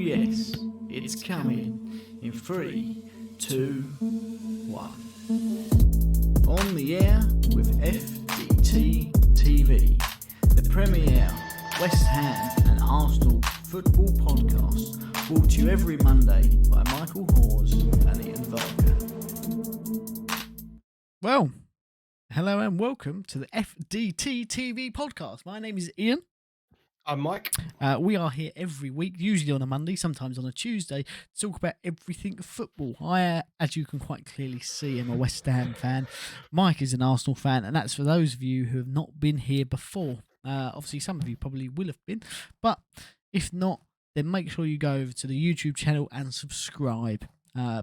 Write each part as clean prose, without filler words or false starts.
yes, it's coming in 3, 2, 1. On the Air with FDT-TV, the premier West Ham and Arsenal football podcast, brought to you every Monday by Michael Hawes and Ian Varker. Well, hello and welcome to the FDT-TV podcast. My name is Ian. I'm Mike. We are here every week, usually on a Monday, sometimes on a Tuesday, to talk about everything football. I, as you can quite clearly see, am a West Ham fan. Mike is an Arsenal fan, and that's for those of you who have not been here before. Obviously, some of you probably will have been, but if not, then make sure you go over to the YouTube channel and subscribe,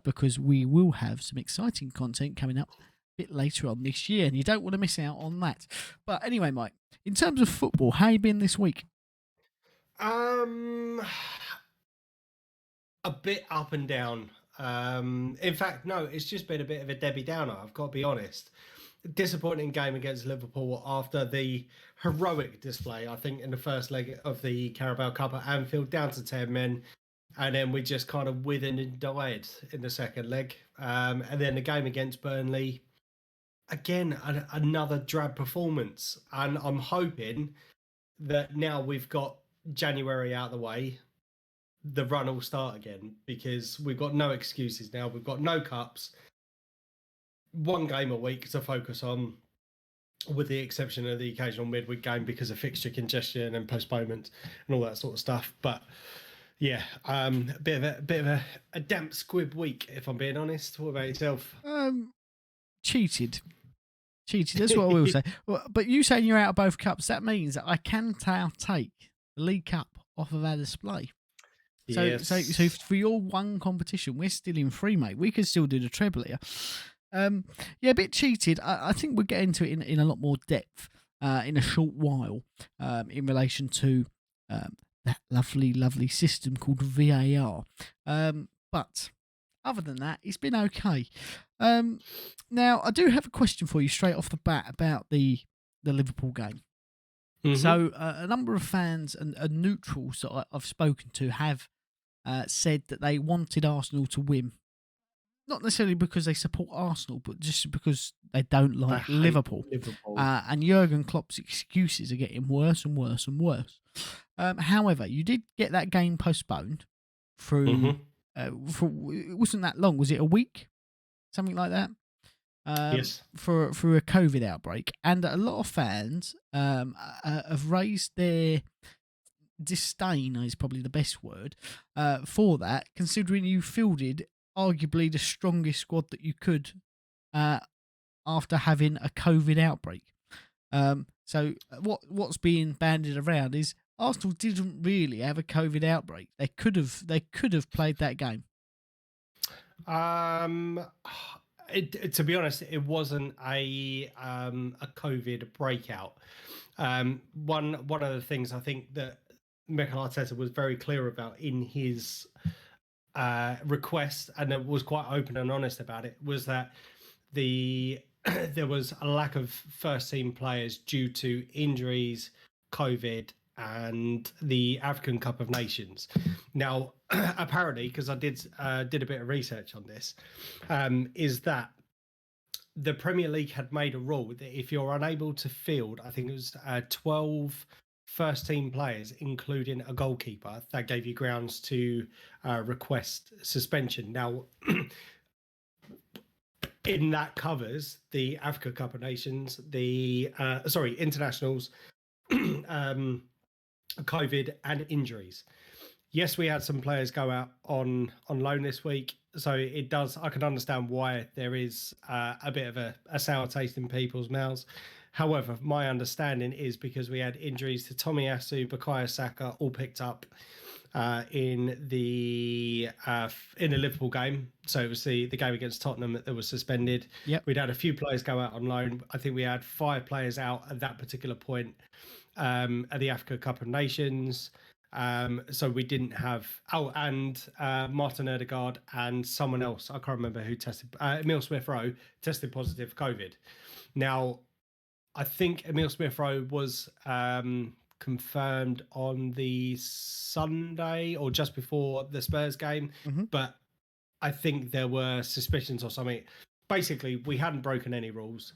because we will have some exciting content coming up a bit later on this year, and you don't want to miss out on that. But anyway, Mike, in terms of football, how you been this week? A bit up and down. In fact, no, it's just been a bit of a Debbie Downer, I've got to be honest. Disappointing game against Liverpool after the heroic display, I think, in the first leg of the Carabao Cup at Anfield, down to 10 men. And then we just kind of withered and died in the second leg. And then the game against Burnley, again, another drab performance. And I'm hoping that now we've got January out of the way, the run will start again, because we've got no excuses now. We've got no cups, one game a week to focus on, with the exception of the occasional midweek game because of fixture congestion and postponement and all that sort of stuff. But yeah, a bit of a damp squib week, if I'm being honest. What about yourself? Cheated. That's what I will say. Well, but you saying you're out of both cups, that means that I can now take the League Cup off of our display. So, Yes. so for your one competition, we're still in free, mate. We could still do the treble here. Yeah, a bit cheated. I think we'll get into it in a lot more depth in a short while, in relation to that lovely system called VAR. But other than that, it's been okay. Now, I do have a question for you straight off the bat about the Liverpool game. Mhm. So, a number of fans and neutrals that I've spoken to have said that they wanted Arsenal to win. Not necessarily because they support Arsenal, but just because they don't like hate Liverpool. Liverpool. And Jurgen Klopp's excuses are getting worse and worse and worse. However, you did get that game postponed through. It wasn't that long. Was it a week? Something like that? Yes. For a COVID outbreak. And a lot of fans have raised their disdain, is probably the best word, for that, considering you fielded arguably the strongest squad that you could after having a COVID outbreak. So what's being bandied around is Arsenal didn't really have a COVID outbreak. They could have played that game. To be honest, it wasn't a COVID breakout. One of the things I think that Mikel Arteta was very clear about in his request, and it was quite open and honest about it, was that there was a lack of first team players due to injuries, COVID, and the African Cup of Nations. Now, apparently, because I did a bit of research on this, is that the Premier League had made a rule that if you're unable to field, I think it was 12 first team players, including a goalkeeper, that gave you grounds to request suspension. Now, in that covers the Africa Cup of Nations, the internationals, COVID, and injuries. Yes, we had some players go out on loan this week, so it does. I can understand why there is a bit of a sour taste in people's mouths. However, my understanding is because we had injuries to Tomiyasu, Bukayo Saka, all picked up in the Liverpool game. So it was the game against Tottenham that was suspended. Yep. We'd had a few players go out on loan. I think we had 5 players out at that particular point at the Africa Cup of Nations. So we didn't have Martin Odegaard and someone else, I can't remember who tested, Emile Smith-Rowe tested positive for COVID. Now, I think Emile Smith-Rowe was confirmed on the Sunday or just before the Spurs game, but I think there were suspicions or something. Basically, we hadn't broken any rules.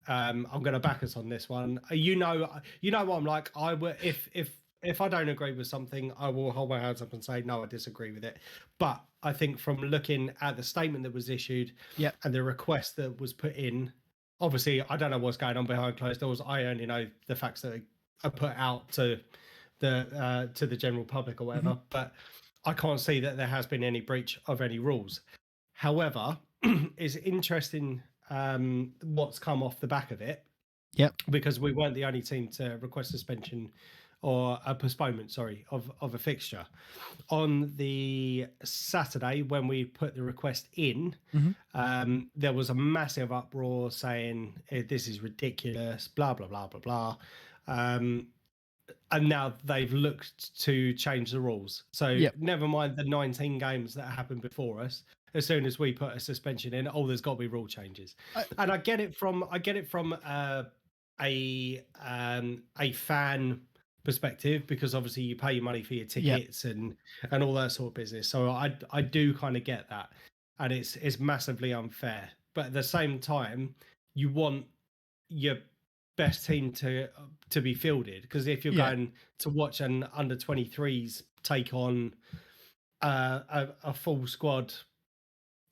I'm going to back us on this one. You know what I'm like. I will if I don't agree with something, I will hold my hands up and say no, I disagree with it. But I think from looking at the statement that was issued and the request that was put in, obviously I don't know what's going on behind closed doors. I only know the facts that are put out to the general public or whatever. But I can't see that there has been any breach of any rules. However, it's interesting what's come off the back of it. Because we weren't the only team to request suspension or a postponement, of a fixture. On the Saturday, when we put the request in, there was a massive uproar saying this is ridiculous, blah, blah, blah, blah, blah. And now they've looked to change the rules. So never mind the 19 games that happened before us. As soon as we put a suspension in, there's got to be rule changes. And I get it from a fan perspective, because obviously you pay your money for your tickets and all that sort of business. So I do kind of get that, and it's massively unfair. But at the same time, you want your best team to be fielded, because if you're going to watch an under 23s take on a full squad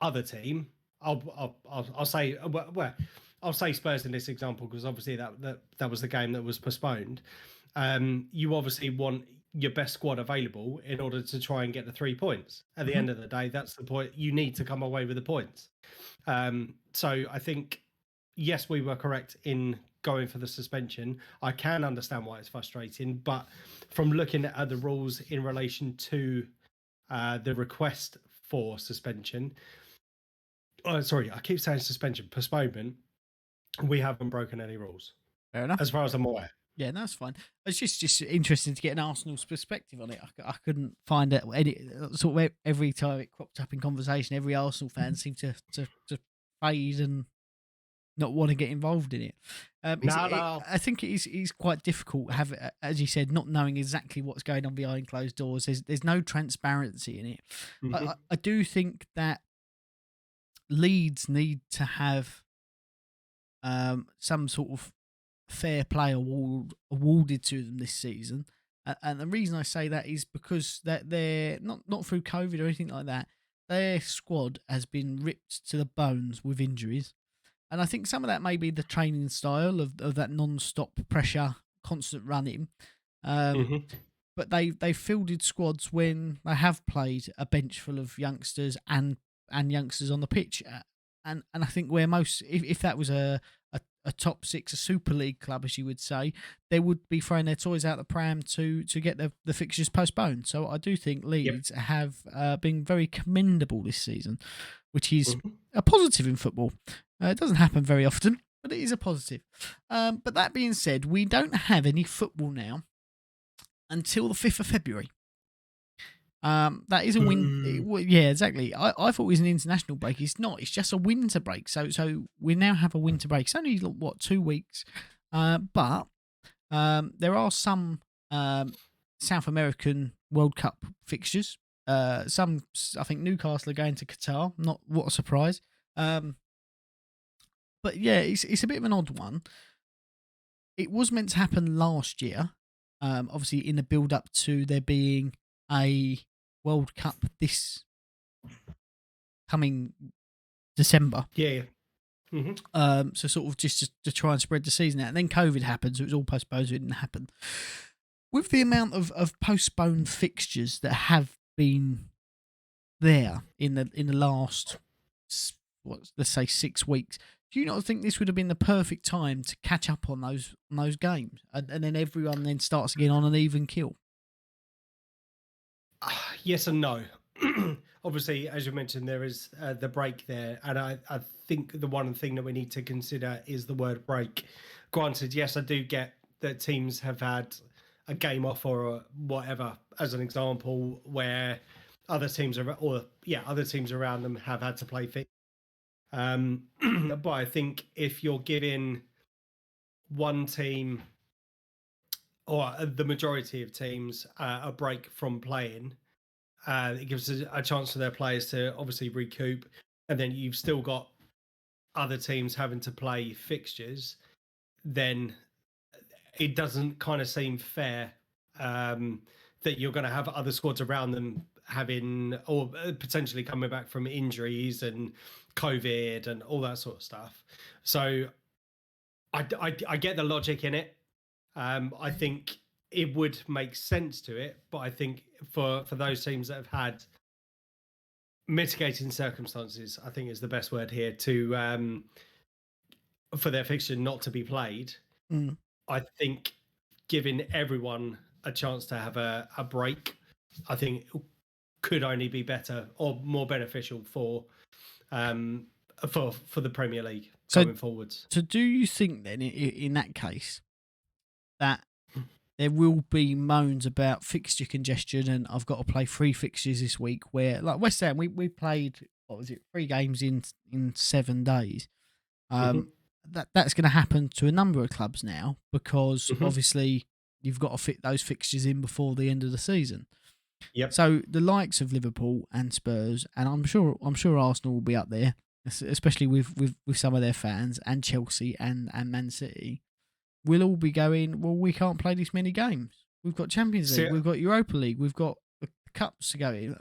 other team, I'll say I'll say Spurs in this example, because obviously that was the game that was postponed. You obviously want your best squad available in order to try and get the 3 points. At the end of the day, that's the point. You need to come away with the points. So I think, yes, we were correct in going for the suspension. I can understand why it's frustrating, but from looking at the rules in relation to the request for suspension, sorry, I keep saying suspension, postponement, we haven't broken any rules. Fair enough. As far as I'm aware. Yeah, that's fine. It's just interesting to get an Arsenal's perspective on it. I couldn't find it any sort of every time it cropped up in conversation. Every Arsenal fan seemed to fade and not want to get involved in it. I think it is quite difficult, as you said, not knowing exactly what's going on behind closed doors. There's no transparency in it. I do think that Leeds need to have some sort of fair play awarded to them this season, and the reason I say that is because that they're not through COVID or anything like that. Their squad has been ripped to the bones with injuries, and I think some of that may be the training style of that non-stop pressure, constant running. But they've fielded squads when they have played a bench full of youngsters and youngsters on the pitch, and I think where most, if that was a top six, a Super League club, as you would say, they would be throwing their toys out the pram to get the fixtures postponed. So I do think Leeds have been very commendable this season, which is a positive in football. It doesn't happen very often, but it is a positive. But that being said, we don't have any football now until the 5th of February. That is a win. Yeah, exactly. I thought it was an international break. It's not. It's just a winter break. So we now have a winter break. It's only 2 weeks, but there are some South American World Cup fixtures. Some, I think Newcastle are going to Qatar. Not what a surprise. But yeah, it's a bit of an odd one. It was meant to happen last year. Obviously in the build up to there being a World Cup this coming December. Yeah. So sort of just to try and spread the season out. And then COVID happened, so it was all postponed, so it didn't happen. With the amount of postponed fixtures that have been there in the last, let's say 6 weeks, do you not think this would have been the perfect time to catch up on those games? And then everyone then starts again on an even kill? Yes and no. Obviously, as you mentioned, there is the break there. And I think the one thing that we need to consider is the word break. Granted, yes, I do get that teams have had a game off or whatever, as an example, where other teams around them have had to play fit. But I think if you're giving one team or the majority of teams, a break from playing. It gives a chance for their players to obviously recoup, and then you've still got other teams having to play fixtures. Then it doesn't kind of seem fair that you're going to have other squads around them having or potentially coming back from injuries and COVID and all that sort of stuff. So I get the logic in it. I think it would make sense to it, but I think for those teams that have had mitigating circumstances, I think is the best word here, to for their fixture not to be played. I think giving everyone a chance to have a break, I think could only be better or more beneficial for the Premier League going forwards. So do you think then, in that case, that there will be moans about fixture congestion and I've got to play 3 fixtures this week, where like West Ham, we played, what was it, 3 games in 7 days. That's going to happen to a number of clubs now because obviously you've got to fit those fixtures in before the end of the season. Yep. So the likes of Liverpool and Spurs, and I'm sure Arsenal will be up there, especially with some of their fans, and Chelsea and Man City, will all be going, well, we can't play this many games. We've got Champions League, we've got Europa League, we've got cups to go in.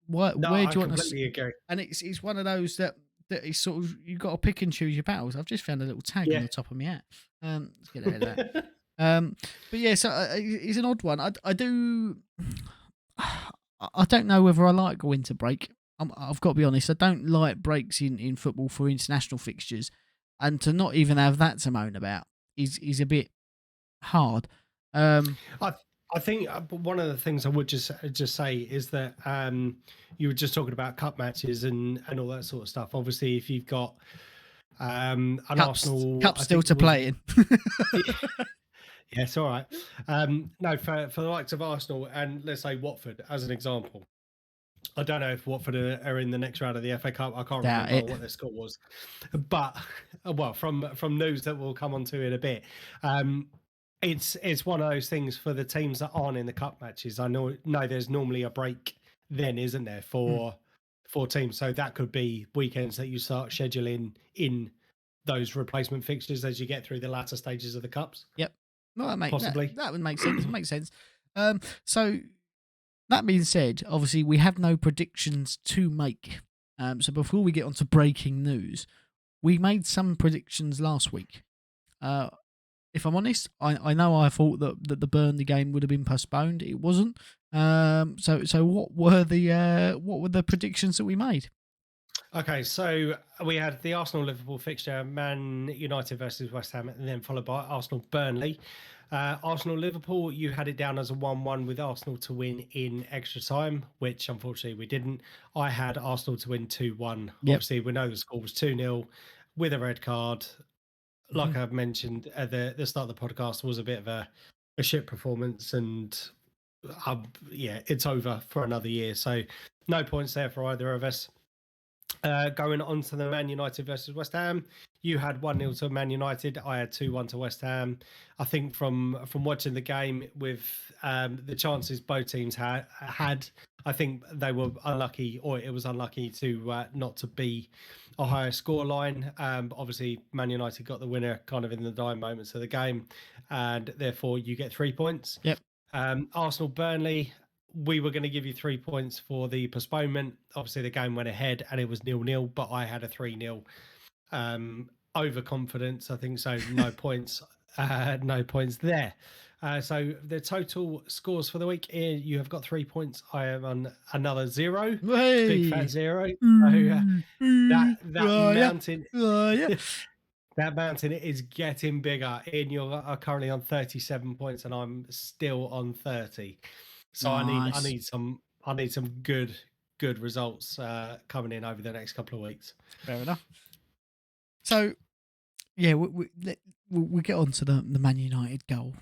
Where do you want to? Agree. And it's one of those that is sort of, you've got to pick and choose your battles. I've just found a little tag on the top of my hat. Let's get out of that. But yeah, so it's an odd one. I don't know whether I like a winter break. I've got to be honest. I don't like breaks in football for international fixtures, and to not even have that to moan about is a bit hard. I think one of the things I would just say is that you were just talking about cup matches and all that sort of stuff. Obviously, if you've got an Arsenal cup still to play in. Yes, all right. No, for the likes of Arsenal and let's say Watford as an example. I don't know if Watford are in the next round of the FA Cup. I can't remember what their score was, but well, from news that we'll come on to in a bit. It's one of those things for the teams that aren't in the cup matches. I know there's normally a break then, isn't there, for teams? So that could be weekends that you start scheduling in those replacement fixtures as you get through the latter stages of the cups. Yep. Well, possibly that would make sense. It makes sense. So that being said, obviously we have no predictions to make. So before we get on to breaking news, we made some predictions last week. If I'm honest, I know I thought that the Burnley game would have been postponed. It wasn't. So what were the predictions that we made? Okay, so we had the Arsenal-Liverpool fixture, Man United versus West Ham, and then followed by Arsenal-Burnley. Arsenal-Liverpool, you had it down as a 1-1 with Arsenal to win in extra time, which unfortunately we didn't. I had Arsenal to win 2-1. Yep. Obviously, we know the score was 2-0 with a red card. Like I've mentioned at the start of the podcast, was a bit of a shit performance, and it's over for another year. So no points there for either of us. Going on to the Man United versus West Ham, you had 1-0 to Man United. I had 2-1 to West Ham. I think from watching the game with the chances both teams had, I think they were unlucky, or it was unlucky to not to be a higher scoreline. Obviously, Man United got the winner kind of in the dying moments of the game, and therefore you get 3 points. Yep. Arsenal Burnley, we were going to give you 3 points for the postponement. Obviously, the game went ahead and it was 0-0, but I had a 3-0 overconfidence, I think. So no points, no points there. So the total scores for the week, you have got 3 points. I am on another 0. Hey. Big fat 0. So, that mountain. That mountain is getting bigger. Ian, you're currently on 37 points, and I'm still on 30. So nice. I need some good results coming in over the next couple of weeks. Fair enough. So yeah, we'll get on to the Man United goal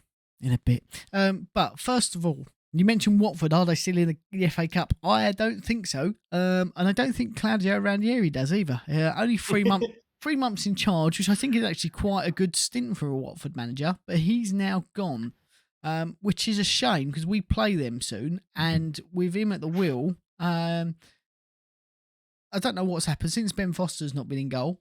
in a bit. But first of all, you mentioned Watford. Are they still in the FA Cup? I don't think so. And I don't think Claudio Ranieri does either. Only 3 months. 3 months in charge, which I think is actually quite a good stint for a Watford manager, but he's now gone. which is a shame because we play them soon. And with him at the wheel, I don't know what's happened since Ben Foster's not been in goal.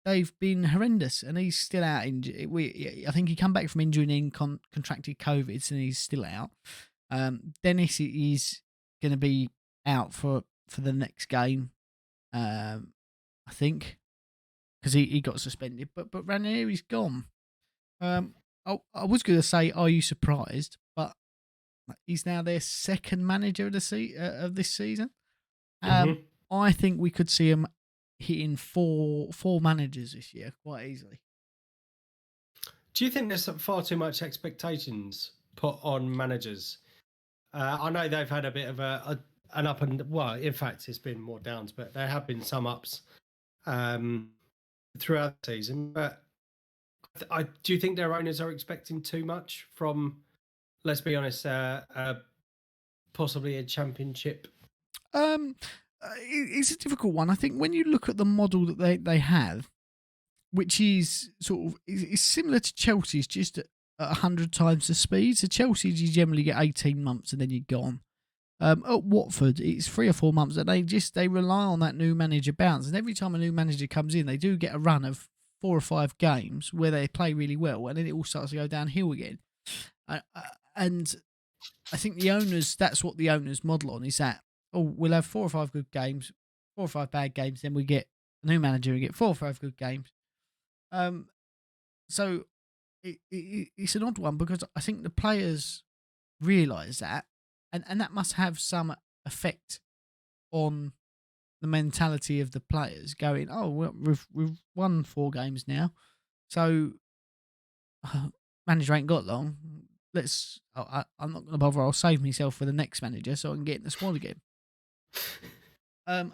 They've been horrendous, and he's still out. I think he come back from injury and then contracted COVID, and he's still out. Dennis is going to be out for the next game, I think, because he got suspended. But Ranieri's gone. I was going to say, are you surprised? But he's now their second manager of this season. I think we could see him hitting four managers this year quite easily. Do you think there's far too much expectations put on managers? I know they've had a bit of an up and, well, in fact, it's been more downs, but there have been some ups throughout the season. But do you think their owners are expecting too much from, let's be honest, possibly a championship? It's a difficult one. I think when you look at the model that they have, which is sort of is similar to Chelsea's, just at 100 times the speed. So Chelsea's, you generally get 18 months and then you're gone. At Watford, it's 3 or 4 months that they rely on that new manager bounce. And every time a new manager comes in, they do get a run of 4 or 5 games where they play really well, and then it all starts to go downhill again. And I think the owners, that's what the owners model on, is that, we'll have 4 or 5 good games, 4 or 5 bad games, then we get a new manager and get 4 or 5 good games. So it's an odd one because I think the players realise that, and that must have some effect on the mentality of the players going, well, we've won 4 games now, so manager ain't got long. I'm not going to bother. I'll save myself for the next manager so I can get in the squad again. And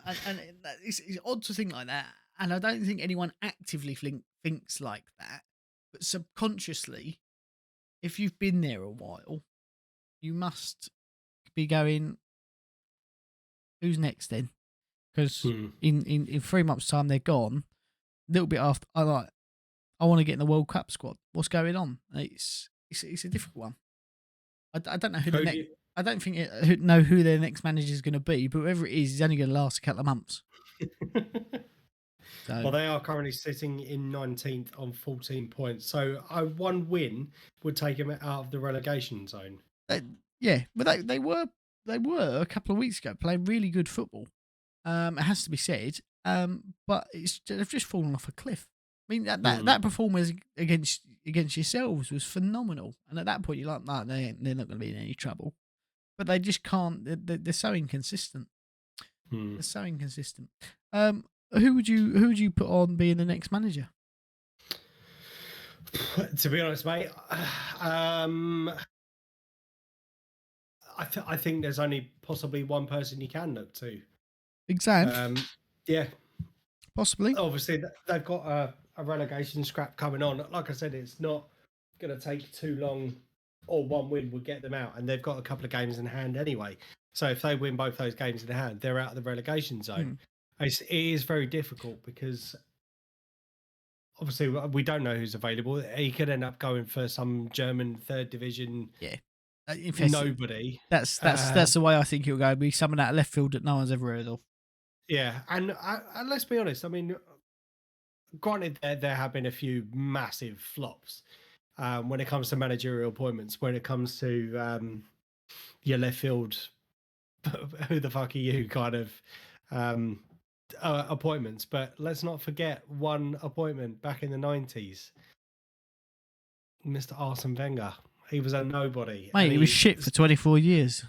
it's odd to think like that, and I don't think anyone actively thinks like that, but subconsciously, if you've been there a while, you must be going, who's next then? Because in 3 months' time they're gone. A little bit after, I want to get in the World Cup squad. What's going on? It's a difficult one. I don't know who I don't think know who their next manager is going to be, but whoever it is, he's only going to last a couple of months. Well, they are currently sitting in 19th on 14 points, so one win would take them out of the relegation zone. Yeah, but they were a couple of weeks ago playing really good football. It has to be said, but they've just fallen off a cliff. I mean, that performance against yourselves was phenomenal, and at that point you're like, no, they're not going to be in any trouble. But they just can't. They're so inconsistent. They're so inconsistent. Who would you put on being the next manager? To be honest, mate, I think there's only possibly one person you can look to. Exam. Yeah, possibly. Obviously, they've got a relegation scrap coming on. Like I said, it's not going to take too long, or one win will get them out, and they've got a couple of games in hand anyway. So if they win both those games in hand, they're out of the relegation zone. It is very difficult because obviously we don't know who's available. He could end up going for some German 3rd division. Yeah, nobody. That's the way I think he'll go. Be someone out of left field that no one's ever heard of. Yeah, and let's be honest. I mean, granted, there have been a few massive flops when it comes to managerial appointments. When it comes to your left field, who the fuck are you kind of appointments. But let's not forget one appointment back in the 90s. Mr. Arsene Wenger. He was a nobody. Mate, he was shit for 24 years.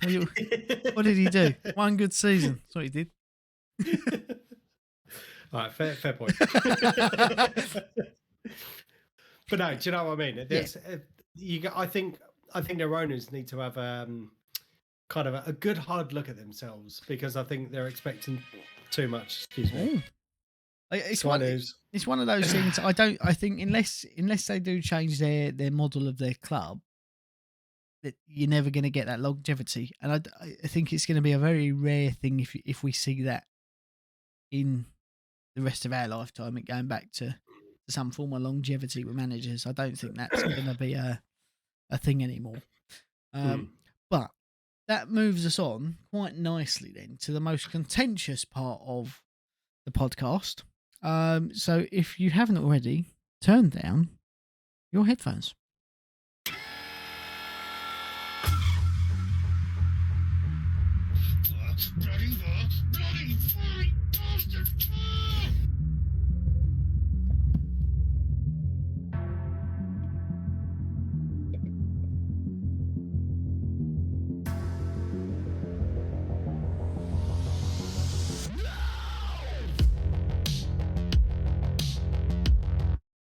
What did he do? One good season. That's what he did. All right, fair point. But no, do you know what I mean? I think their owners need to have kind of a good hard look at themselves, because I think they're expecting too much. Excuse me. It's one of those things. I think unless they do change their model of their club, that you're never going to get that longevity. And I think it's going to be a very rare thing if we see that in the rest of our lifetime, it going back to some form of longevity with managers. I don't think that's going to be a thing anymore. Hmm. But that moves us on quite nicely then to the most contentious part of the podcast. So if you haven't already, turn down your headphones.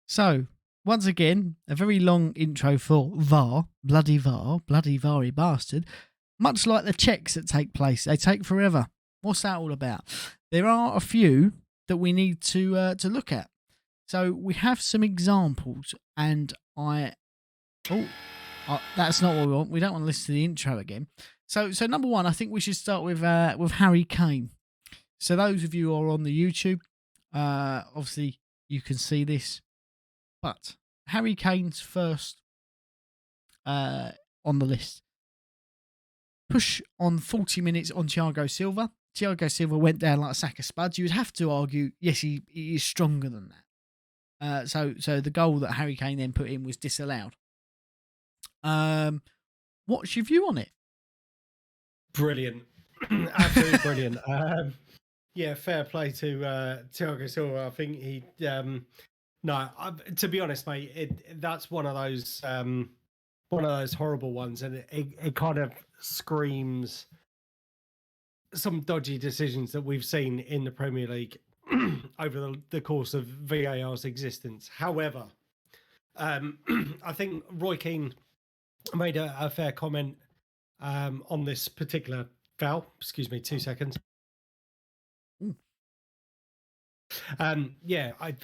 So, once again, a very long intro for VAR, bloody VAR-y bastard. Much like the checks that take place, they take forever. What's that all about? There are a few that we need to look at. So we have some examples, and that's not what we want. We don't want to listen to the intro again. So number one, I think we should start with Harry Kane. So those of you who are on the YouTube, obviously you can see this. But Harry Kane's first on the list. Push on 40 minutes on Thiago Silva. Thiago Silva went down like a sack of spuds. You would have to argue, yes, he is stronger than that. So the goal that Harry Kane then put in was disallowed. What's your view on it? Brilliant. Absolutely brilliant. Yeah, fair play to Thiago Silva. I think he... to be honest, mate, that's one of those horrible ones, and it kind of screams some dodgy decisions that we've seen in the Premier League over the course of VAR's existence. However, I think Roy Keane made a fair comment on this particular foul. Excuse me, 2 seconds.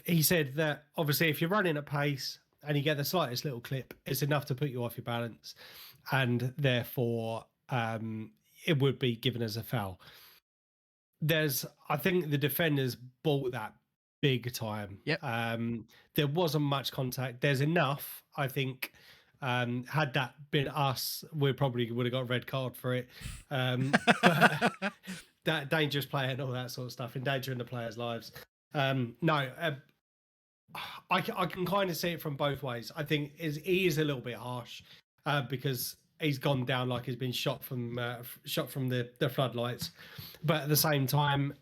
He said that obviously if you're running at pace and you get the slightest little clip, it's enough to put you off your balance, and therefore it would be given as a foul. I think the defenders bought that big time. Yep. There wasn't much contact. There's enough, I think. Had that been us, we probably would have got a red card for it. But that dangerous play and all that sort of stuff, endangering the players' lives. I can kind of see it from both ways. I think he is a little bit harsh because he's gone down like he's been shot from the floodlights. But at the same time,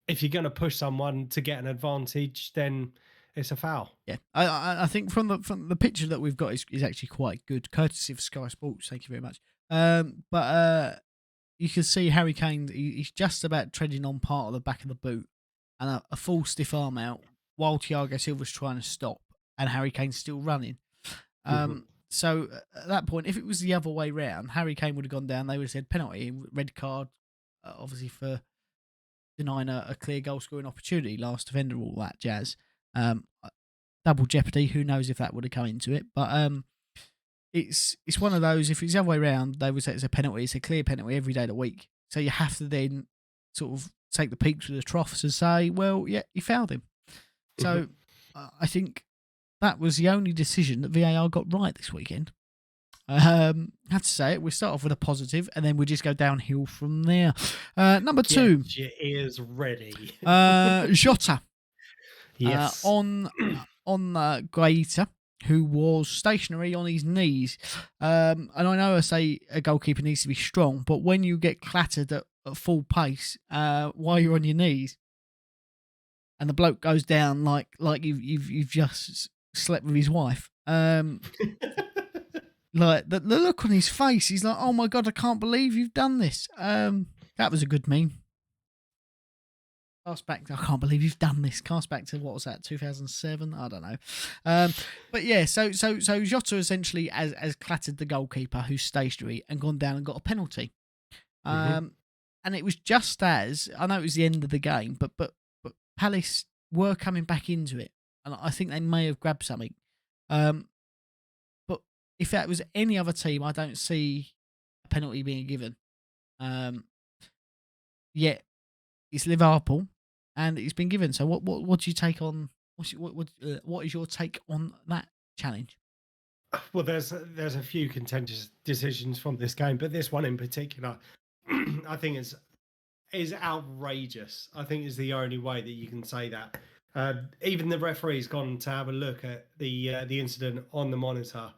if you're going to push someone to get an advantage, then it's a foul. Yeah, I think from the picture that we've got is actually quite good, courtesy of Sky Sports. Thank you very much. But you can see Harry Kane. He's just about treading on part of the back of the boot, and a full stiff arm out while Thiago Silva's trying to stop, and Harry Kane's still running. So at that point, if it was the other way round, Harry Kane would have gone down. They would have said penalty, red card, obviously for denying a clear goal scoring opportunity, last defender, all that jazz. Double jeopardy. Who knows if that would have come into it? But it's one of those. If it's the other way around, they would say it's a penalty. It's a clear penalty every day of the week. So you have to then sort of take the peaks with the troughs and say, well, yeah, he fouled him. So I think that was the only decision that VAR got right this weekend. I have to say it. We start off with a positive, and then we just go downhill from there. Number two. Get your ears ready. Jota. Yes. On Guaita, who was stationary on his knees. And I know I say a goalkeeper needs to be strong, but when you get clattered at full pace while you're on your knees, and the bloke goes down like you've just slept with his wife, like the look on his face, he's like, "Oh my God, I can't believe you've done this." That was a good meme. Cast back, I can't believe you've done this. Cast back to, what was that, 2007? I don't know. But yeah, so Jota essentially has clattered the goalkeeper who's stationary and gone down and got a penalty. And it was just as, I know it was the end of the game, but Palace were coming back into it, and I think they may have grabbed something. But if that was any other team, I don't see a penalty being given. Yet it's Liverpool, and it's been given. So what do you take on? What is your take on that challenge? Well, there's a few contentious decisions from this game, but this one in particular, I think is outrageous. I think is the only way that you can say that. Even the referee's gone to have a look at the incident on the monitor,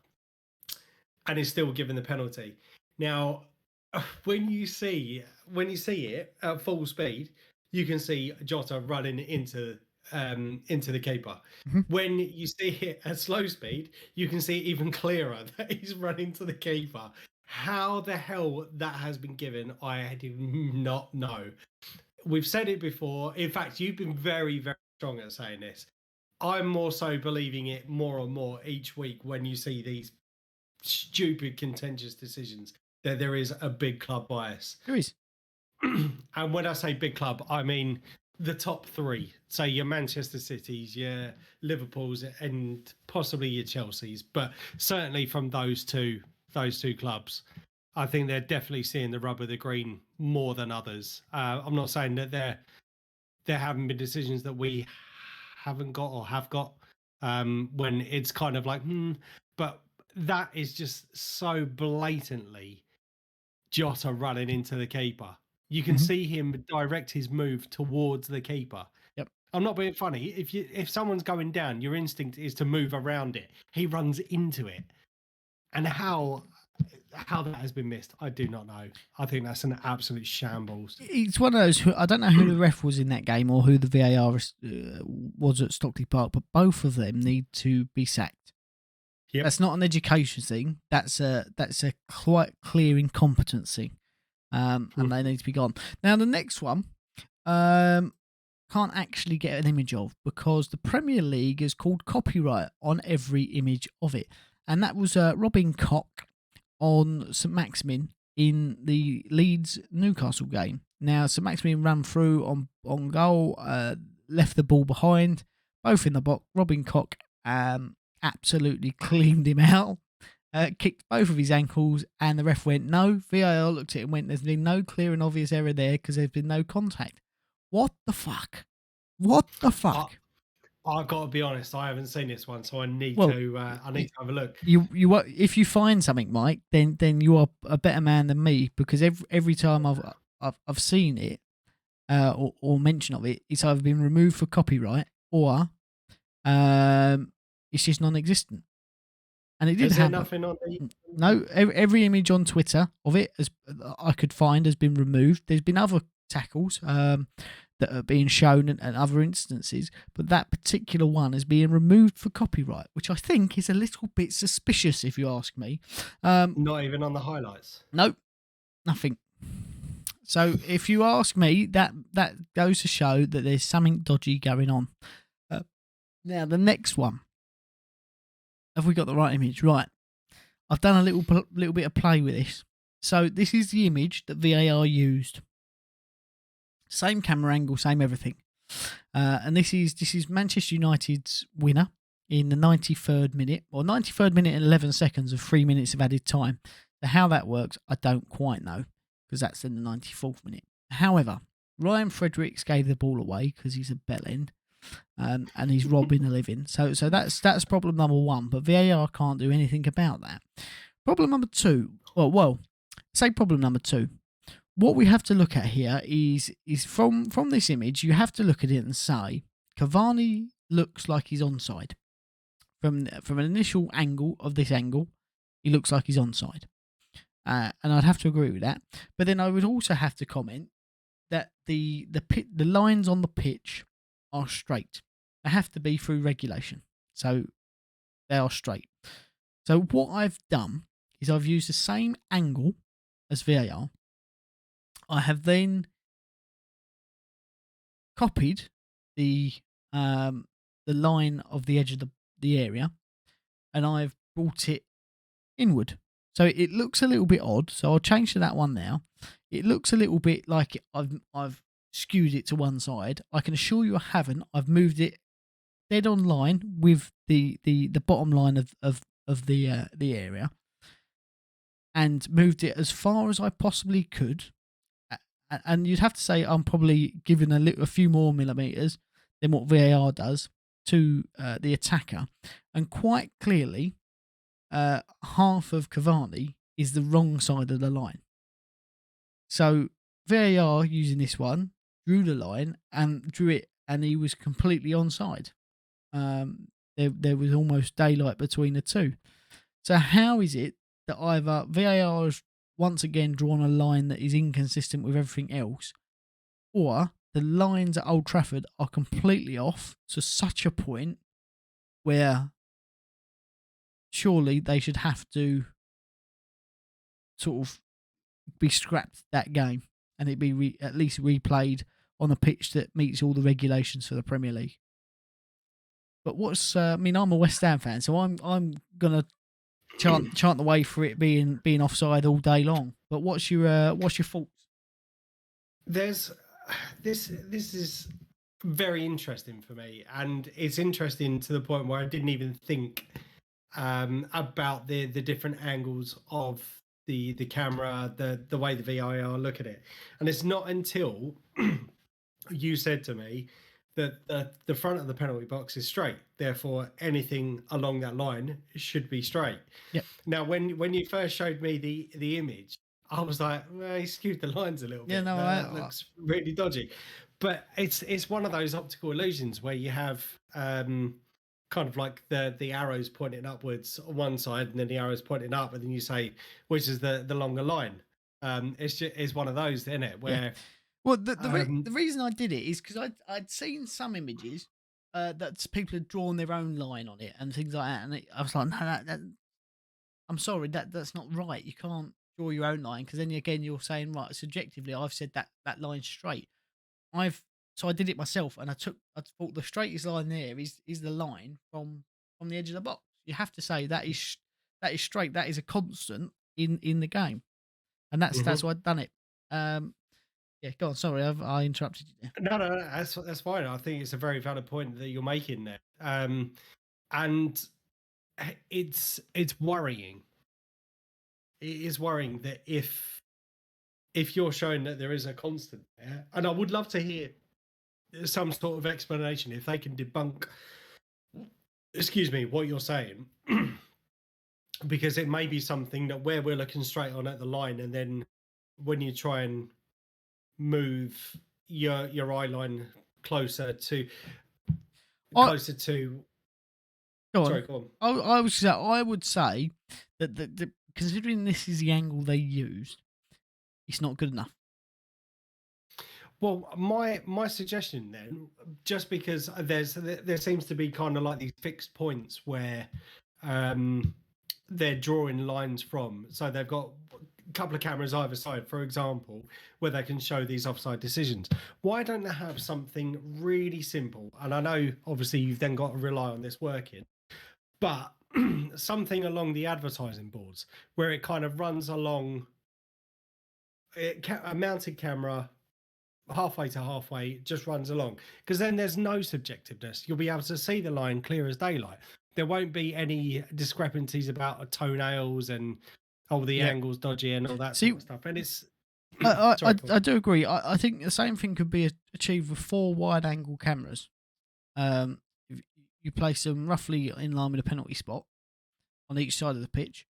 and is still given the penalty. Now, when you see it at full speed, you can see Jota running into the keeper. Mhm. When you see it at slow speed, you can see even clearer that he's running to the keeper. How the hell that has been given, I do not know. We've said it before. In fact, you've been very, very strong at saying this. I'm more so believing it more and more each week when you see these stupid contentious decisions that there is a big club bias. There is. And when I say big club, I mean the top three. So your Manchester Cities, your Liverpools, and possibly your Chelseas. But certainly from those two clubs, I think they're definitely seeing the rub of the green more than others. I'm not saying that there haven't been decisions that we haven't got or have got when it's kind of like, but that is just so blatantly Jota running into the keeper. You can see him direct his move towards the keeper. Yep. I'm not being funny. If someone's going down, your instinct is to move around it. He runs into it. And how that has been missed, I do not know. I think that's an absolute shambles. It's one of those. I don't know who the ref was in that game or who the VAR was at Stockley Park, but both of them need to be sacked. Yep. That's not an education thing. That's a quite clear incompetency, and they need to be gone. Now the next one, can't actually get an image of because the Premier League has called copyright on every image of it, and that was Robin Koch on St Maximin in the Leeds Newcastle game. Now St Maximin ran through on goal, left the ball behind, both in the box. Robin Koch absolutely cleaned him out, kicked both of his ankles, and the ref went no. VAR looked at it and went, there's been no clear and obvious error there because there's been no contact. What the fuck? What the fuck? I've got to be honest, I haven't seen this one, so I need to have a look. You if you find something, Mike, then you are a better man than me because every time I've seen it or mention of it, it's either been removed for copyright or it's just non-existent. And it did happen. Nothing on the... No, every image on Twitter of it I could find has been removed. There's been other tackles that are being shown and other instances, but that particular one is being removed for copyright, which I think is a little bit suspicious, if you ask me. Not even on the highlights? Nope, nothing. So if you ask me, that goes to show that there's something dodgy going on. Now, the next one. Have we got the right image? Right. I've done a little bit of play with this. So this is the image that VAR used. Same camera angle, same everything. And this is Manchester United's winner in the 93rd minute, or 93rd minute and 11 seconds of 3 minutes of added time. Now, how that works, I don't quite know, because that's in the 94th minute. However, Ryan Fredericks gave the ball away because he's a bellend. And he's robbing a living. So that's problem number one. But VAR can't do anything about that. Problem number two. Well, say problem number two. What we have to look at here is from this image. You have to look at it and say Cavani looks like he's onside. From an initial angle of this angle, he looks like he's onside. And I'd have to agree with that. But then I would also have to comment that the lines on the pitch are straight. They have to be through regulation. So they are straight. So what I've done is I've used the same angle as VAR. I have then copied the line of the edge of the area, and I've brought it inward. So it looks a little bit odd. So I'll change to that one now. It looks a little bit like I've skewed it to one side. I can assure you I haven't. I've moved it dead on line with the bottom line of the area, and moved it as far as I possibly could. And you'd have to say I'm probably giving a few more millimeters than what VAR does to the attacker. And quite clearly, half of Cavani is the wrong side of the line. So VAR using this one drew the line and drew it, and he was completely onside. There was almost daylight between the two. So how is it that either VAR has once again drawn a line that is inconsistent with everything else, or the lines at Old Trafford are completely off to such a point where surely they should have to sort of be scrapped that game and it be at least replayed on a pitch that meets all the regulations for the Premier League. But I'm a West Ham fan, so I'm gonna chant the way for it being offside all day long. But what's your thoughts? This is very interesting for me, and it's interesting to the point where I didn't even think about the different angles of the camera, the way the VAR look at it. And it's not until you said to me that the front of the penalty box is straight, therefore anything along that line should be straight. Yep. Now, when you first showed me the image, I was like, well, he skewed the lines a little bit. Yeah, no, that looks really dodgy. But it's one of those optical illusions where you have kind of like the arrows pointing upwards on one side and then the arrows pointing up, and then you say which is the longer line. It's one of those, isn't it? Where yeah. Well, the reason I did it is because I'd seen some images that people had drawn their own line on it and things like that, and I was like, no, that I'm sorry, that's not right. You can't draw your own line, because then again you're saying, right, subjectively I've said that line's straight. So I did it myself, and I thought the straightest line there is the line from the edge of the box. You have to say that is straight. That is a constant in the game, and that's why I'd done it. Yeah, go on. Sorry, I interrupted you there. No, that's fine. I think it's a very valid point that you're making there, and it's worrying. It is worrying that if you're showing that there is a constant there, and I would love to hear some sort of explanation if they can debunk, what you're saying, because it may be something that where we're looking straight on at the line, and then when you try and move your eye line closer to Go on. Sorry, go on. I would say that considering this is the angle they used, it's not good enough. Well, my suggestion then, just because there seems to be kind of like these fixed points where they're drawing lines from. So they've got a couple of cameras either side, for example, where they can show these offside decisions. Why don't they have something really simple? And I know, obviously, you've then got to rely on this working, but something along the advertising boards where it kind of runs along a mounted camera halfway to halfway, just runs along, because then there's no subjectiveness. You'll be able to see the line clear as daylight. There won't be any discrepancies about toenails and the angle's dodgy and all that sort of stuff. And it's I do agree. I think the same thing could be achieved with 4 wide angle cameras. If you place them roughly in line with a penalty spot on each side of the pitch,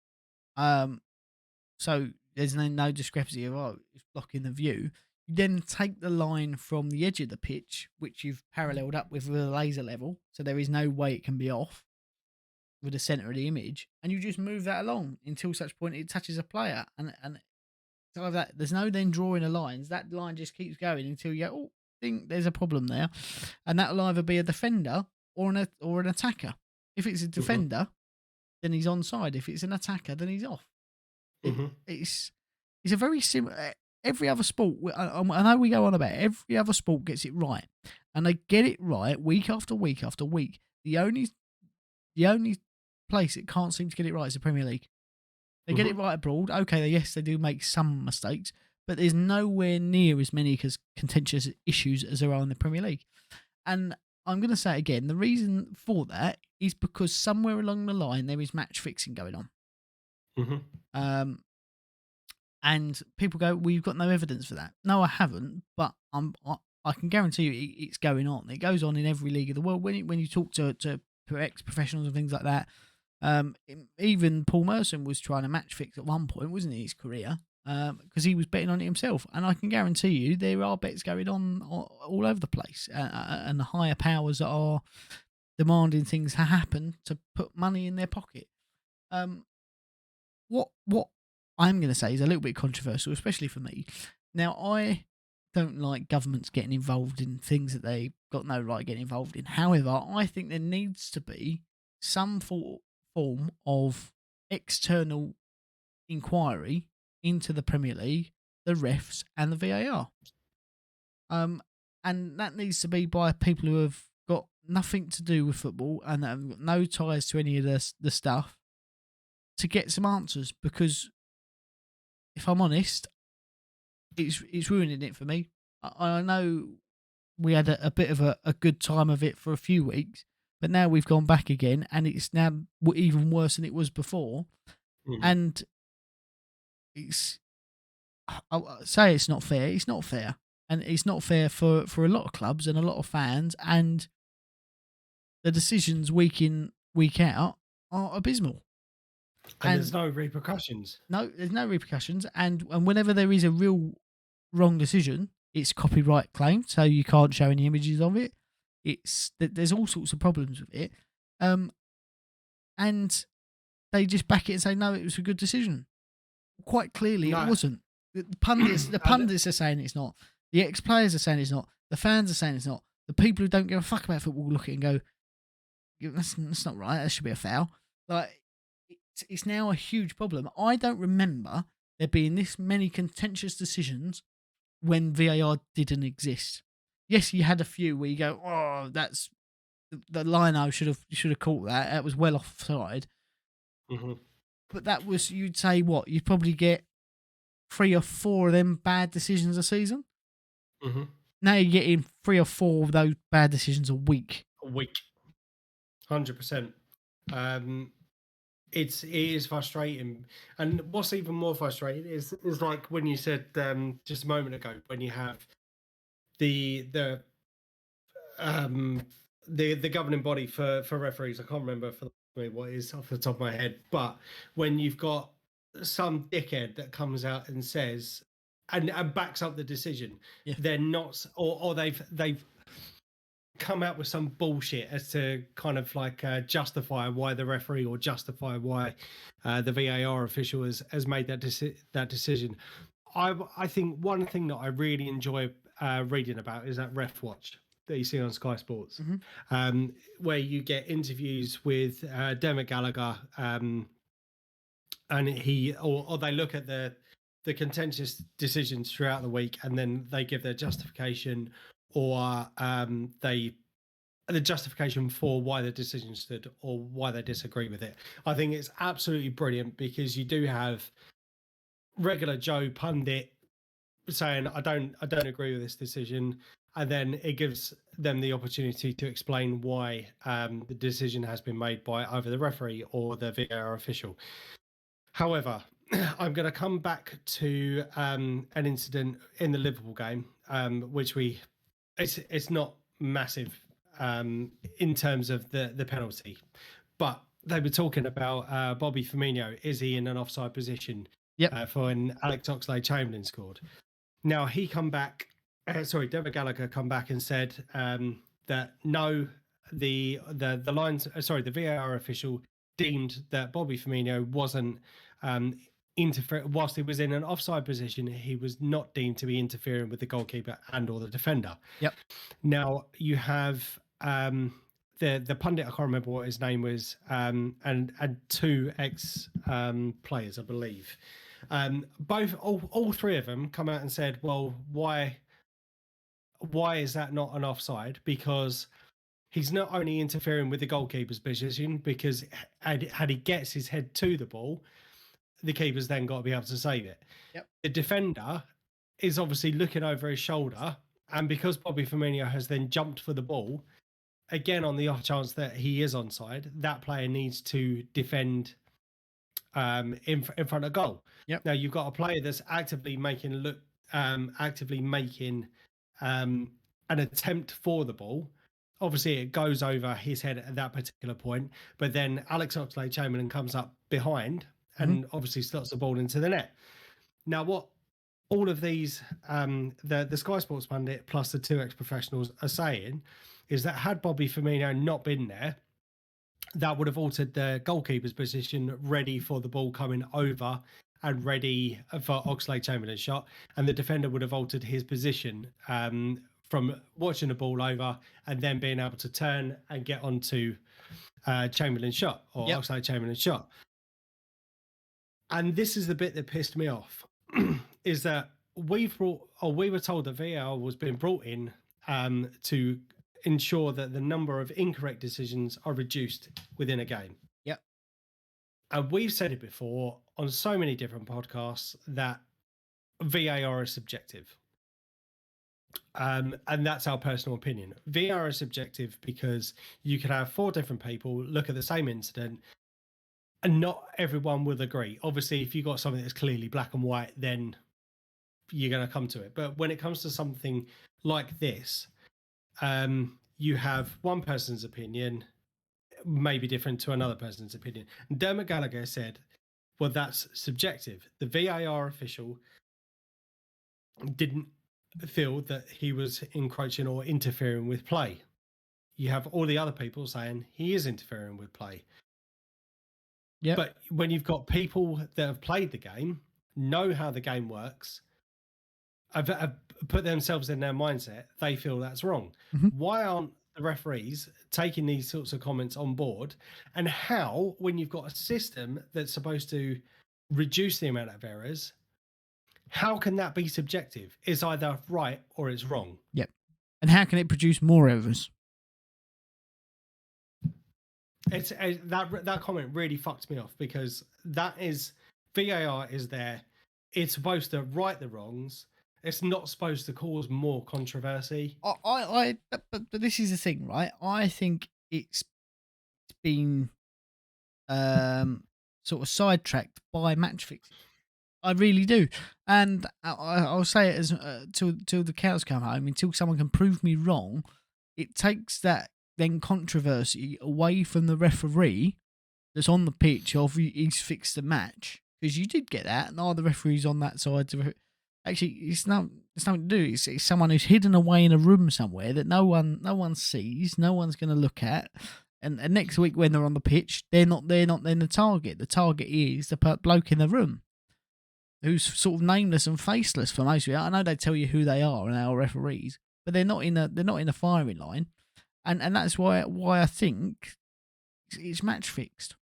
so there's no discrepancy of it's blocking the view. You then take the line from the edge of the pitch, which you've paralleled up with a laser level, so there is no way it can be off with the centre of the image, and you just move that along until such point it touches a player, and so that there's no then drawing of lines. That line just keeps going until you go, think there's a problem there, and that'll either be a defender or an attacker. If it's a defender, then he's onside. If it's an attacker, then he's off. It's a very similar. Every other sport, I know we go on about it, every other sport gets it right, and they get it right week after week after week. The only place it can't seem to get it right is the Premier League. They get it right abroad. Okay, yes, they do make some mistakes, but there's nowhere near as many contentious issues as there are in the Premier League. And I'm going to say it again, the reason for that is because somewhere along the line there is match fixing going on. And people go, well, you've got no evidence for that. No, I haven't, but I can guarantee you it's going on. It goes on in every league of the world. When you talk to ex-professionals and things like that, Even Paul Merson was trying to match fix at one point, wasn't he, his career? Because he was betting on it himself. And I can guarantee you there are bets going on all over the place, and the higher powers that are demanding things to happen to put money in their pocket. What I'm going to say is a little bit controversial, especially for me. Now, I don't like governments getting involved in things that they've got no right getting involved in. However, I think there needs to be some form of external inquiry into the Premier League, the refs, and the VAR. And that needs to be by people who have got nothing to do with football and have got no ties to any of the stuff, to get some answers. Because if I'm honest, it's ruining it for me. I know we had a bit of a good time of it for a few weeks, but now we've gone back again, and it's now even worse than it was before. And I'll say it's not fair. It's not fair, and it's not fair for a lot of clubs and a lot of fans. And the decisions week in, week out are abysmal. And there's no repercussions. No, there's no repercussions. And whenever there is a real wrong decision, it's copyright claimed, so you can't show any images of it. There's all sorts of problems with it. And they just back it and say, no, it was a good decision. Quite clearly, it wasn't. The pundits are saying it's not. The ex-players are saying it's not. The fans are saying it's not. The people who don't give a fuck about football look at it and go, that's not right. That should be a foul. Like, it's now a huge problem. I don't remember there being this many contentious decisions when VAR didn't exist. Yes, you had a few where you go, oh, that's the lino should have caught that. That was well offside. But that was, you'd say what? You'd probably get 3 or 4 of them bad decisions a season. Now you're getting 3 or 4 of those bad decisions a week. 100%. It is frustrating, and what's even more frustrating is like when you said just a moment ago, when you have the governing body for referees. I can't remember for what it is off the top of my head, but when you've got some dickhead that comes out and says and backs up the decision, they're not, or they've come out with some bullshit as to kind of like justify why the referee or justify why the VAR official has made that decision. I think one thing that I really enjoy reading about is that Ref Watch that you see on Sky Sports, where you get interviews with Dermot Gallagher, and he or they look at the contentious decisions throughout the week, and then they give their justification, or the justification for why the decision stood or why they disagree with it. I think it's absolutely brilliant, because you do have regular Joe pundit saying, I don't agree with this decision, and then it gives them the opportunity to explain why the decision has been made by either the referee or the VAR official. However, I'm going to come back to an incident in the Liverpool game, which it's not massive in terms of the penalty, but they were talking about Bobby Firmino. Is he in an offside position? For when Alex Oxlade-Chamberlain scored. Now he come back. David Gallagher come back and said that no, the lines. The VAR official deemed that Bobby Firmino wasn't whilst he was in an offside position. He was not deemed to be interfering with the goalkeeper and or the defender. Now you have the pundit, I can't remember what his name was, and 2 ex players, I believe. All 3 of them come out and said, well, why is that not an offside? Because he's not only interfering with the goalkeeper's position, because had he gets his head to the ball, the keeper's then got to be able to save it. The defender is obviously looking over his shoulder, and because Bobby Firmino has then jumped for the ball, again, on the off chance that he is onside, that player needs to defend in front of goal. Now you've got a player that's actively making an attempt for the ball. obviously it goes over his head at that particular point, but then Alex Oxlade-Chamberlain comes up behind and obviously slots the ball into the net. Now, what all of these, the Sky Sports pundit plus the two ex-professionals are saying is that had Bobby Firmino not been there, that would have altered the goalkeeper's position, ready for the ball coming over and ready for Oxlade-Chamberlain's shot, and the defender would have altered his position from watching the ball over and then being able to turn and get onto Chamberlain's shot or Oxlade-Chamberlain's shot. And this is the bit that pissed me off, is that we were told that VAR was being brought in to ensure that the number of incorrect decisions are reduced within a game. Yep. And we've said it before on so many different podcasts that VAR is subjective. And that's our personal opinion. VAR is subjective because you could have 4 different people look at the same incident and not everyone will agree. Obviously, if you've got something that's clearly black and white, then you're going to come to it. But when it comes to something like this, you have one person's opinion maybe different to another person's opinion. And Dermot Gallagher said, well, that's subjective. The VAR official didn't feel that he was encroaching or interfering with play. You have all the other people saying he is interfering with play. Yeah. But when you've got people that have played the game, know how the game works, have put themselves in their mindset, they feel that's wrong. Why aren't the referees taking these sorts of comments on board? And how, when you've got a system that's supposed to reduce the amount of errors, how can that be subjective? It's either right or it's wrong. Yep. And how can it produce more errors? It's that comment really fucked me off, because that is, VAR is there. It's supposed to right the wrongs. It's not supposed to cause more controversy. But this is the thing, right? I think it's been sort of sidetracked by match fixing. I really do, and I'll say it as till the cows come home. Until someone can prove me wrong, it takes that then controversy away from the referee that's on the pitch of he's fixed the match, because you did get that, and are the referees on that side? Actually, it's nothing to do. It's someone who's hidden away in a room somewhere that no one sees, no one's going to look at. And next week when they're on the pitch, they're not then the target. The target is the bloke in the room, who's sort of nameless and faceless for most of it. I know they tell you who they are and our referees, but they're not in the firing line, and that's why I think it's match fixed.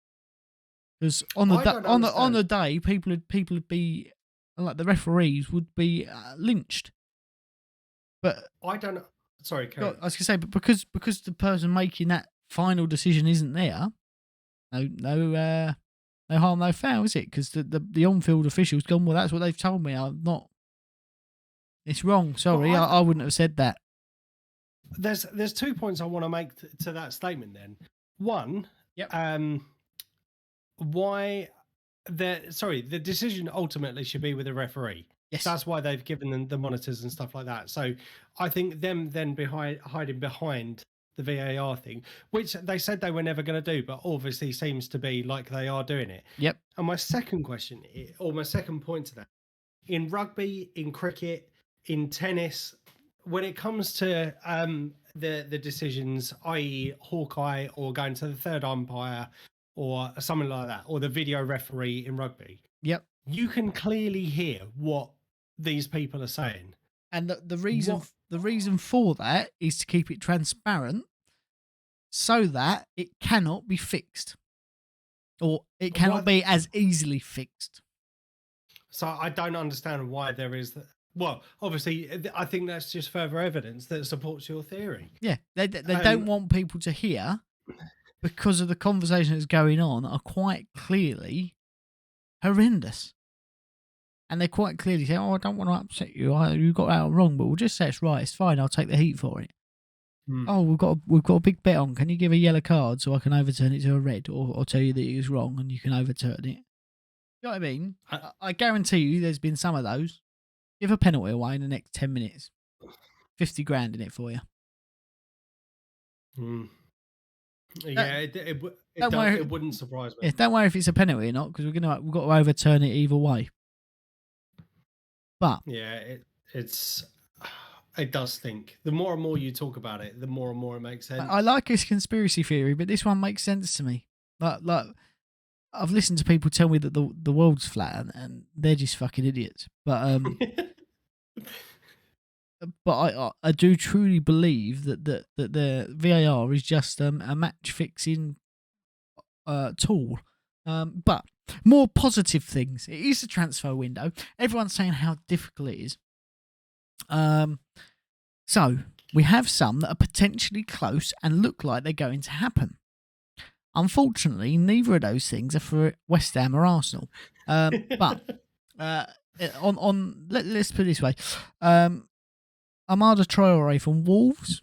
Because on the day, people would be like, the referees would be lynched. But I don't know. Sorry, Karen. I was gonna say, but because the person making that final decision isn't there, no harm, no foul, is it? Because the on-field official's gone, well, that's what they've told me. I'm not. It's wrong. Sorry, well, I wouldn't have said that. There's 2 points I want to make to that statement. Then one, why the decision ultimately should be with the referee. Yes, that's why they've given them the monitors and stuff like that. So I think them then hiding behind the VAR thing, which they said they were never going to do, but obviously seems to be like they are doing it. Yep. And my second question, or my second point to that, in rugby, in cricket, in tennis, when it comes to the decisions, i.e. Hawkeye or going to the third umpire or something like that, or the video referee in rugby, you can clearly hear what these people are saying. And the reason for that is to keep it transparent, so that it cannot be fixed, or it cannot be as easily fixed. So I don't understand why there is that. Well, obviously, I think that's just further evidence that supports your theory. Yeah, they don't want people to hear, because of the conversation that's going on, are quite clearly horrendous. And they quite clearly say, oh, I don't want to upset you. You got that wrong, but we'll just say it's right. It's fine. I'll take the heat for it. Oh, we've got a big bet on. Can you give a yellow card so I can overturn it to a red, or tell you that it was wrong and you can overturn it? You know what I mean? I guarantee you there's been some of those. Give a penalty away in the next 10 minutes. 50 grand in it for you. Mm. Yeah, it wouldn't surprise me. Yeah, don't worry if it's a penalty or not, because we've got to overturn it either way. But yeah, it does stink. The more and more you talk about it, the more and more it makes sense. I like his conspiracy theory, but this one makes sense to me. Like I've listened to people tell me that the world's flat and they're just fucking idiots. But I do truly believe that the VAR is just a match fixing tool. But more positive things. It is a transfer window. Everyone's saying how difficult it is. So we have some that are potentially close and look like they're going to happen. Unfortunately, neither of those things are for West Ham or Arsenal. But let's put it this way. Amada Traore from Wolves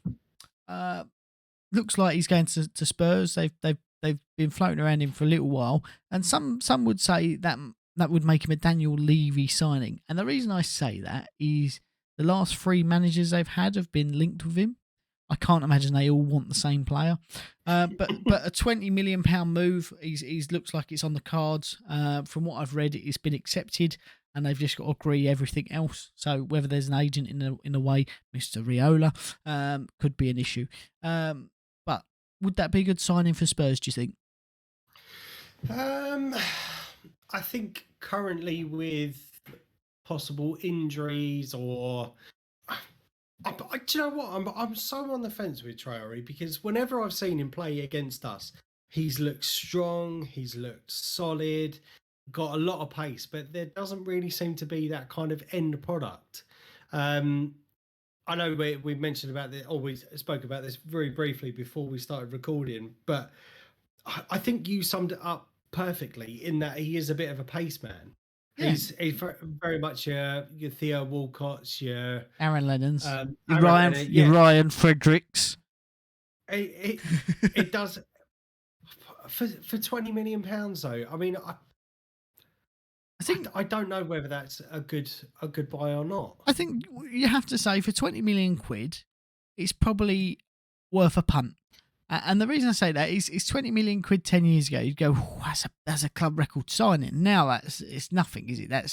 looks like he's going to Spurs. They've been floating around him for a little while, and some would say that would make him a Daniel Levy signing. And the reason I say that is the last 3 managers they've had have been linked with him. I can't imagine they all want the same player. But a £20 million move, he's looks like it's on the cards. From what I've read, it's been accepted, and they've just got to agree everything else. So whether there's an agent in the way, Mr. Riola, could be an issue. But would that be a good signing for Spurs, do you think? I think currently with possible injuries or... do you know what? I'm so on the fence with Traore, because whenever I've seen him play against us, he's looked strong, he's looked solid, got a lot of pace, but there doesn't really seem to be that kind of end product. I know we mentioned about this, or we spoke about this very briefly before we started recording, but I think you summed it up perfectly in that he is a bit of a pace man. Yeah. He's very much your Theo Walcott's, your Aaron Lennon's, your Ryan Fredericks. It does for £20 million though. I mean, I think I don't know whether that's a good buy or not. I think you have to say for £20 million, it's probably worth a punt. And the reason I say that is £20 million 10 years ago, you'd go, that's a club record signing. Now it's nothing, is it? That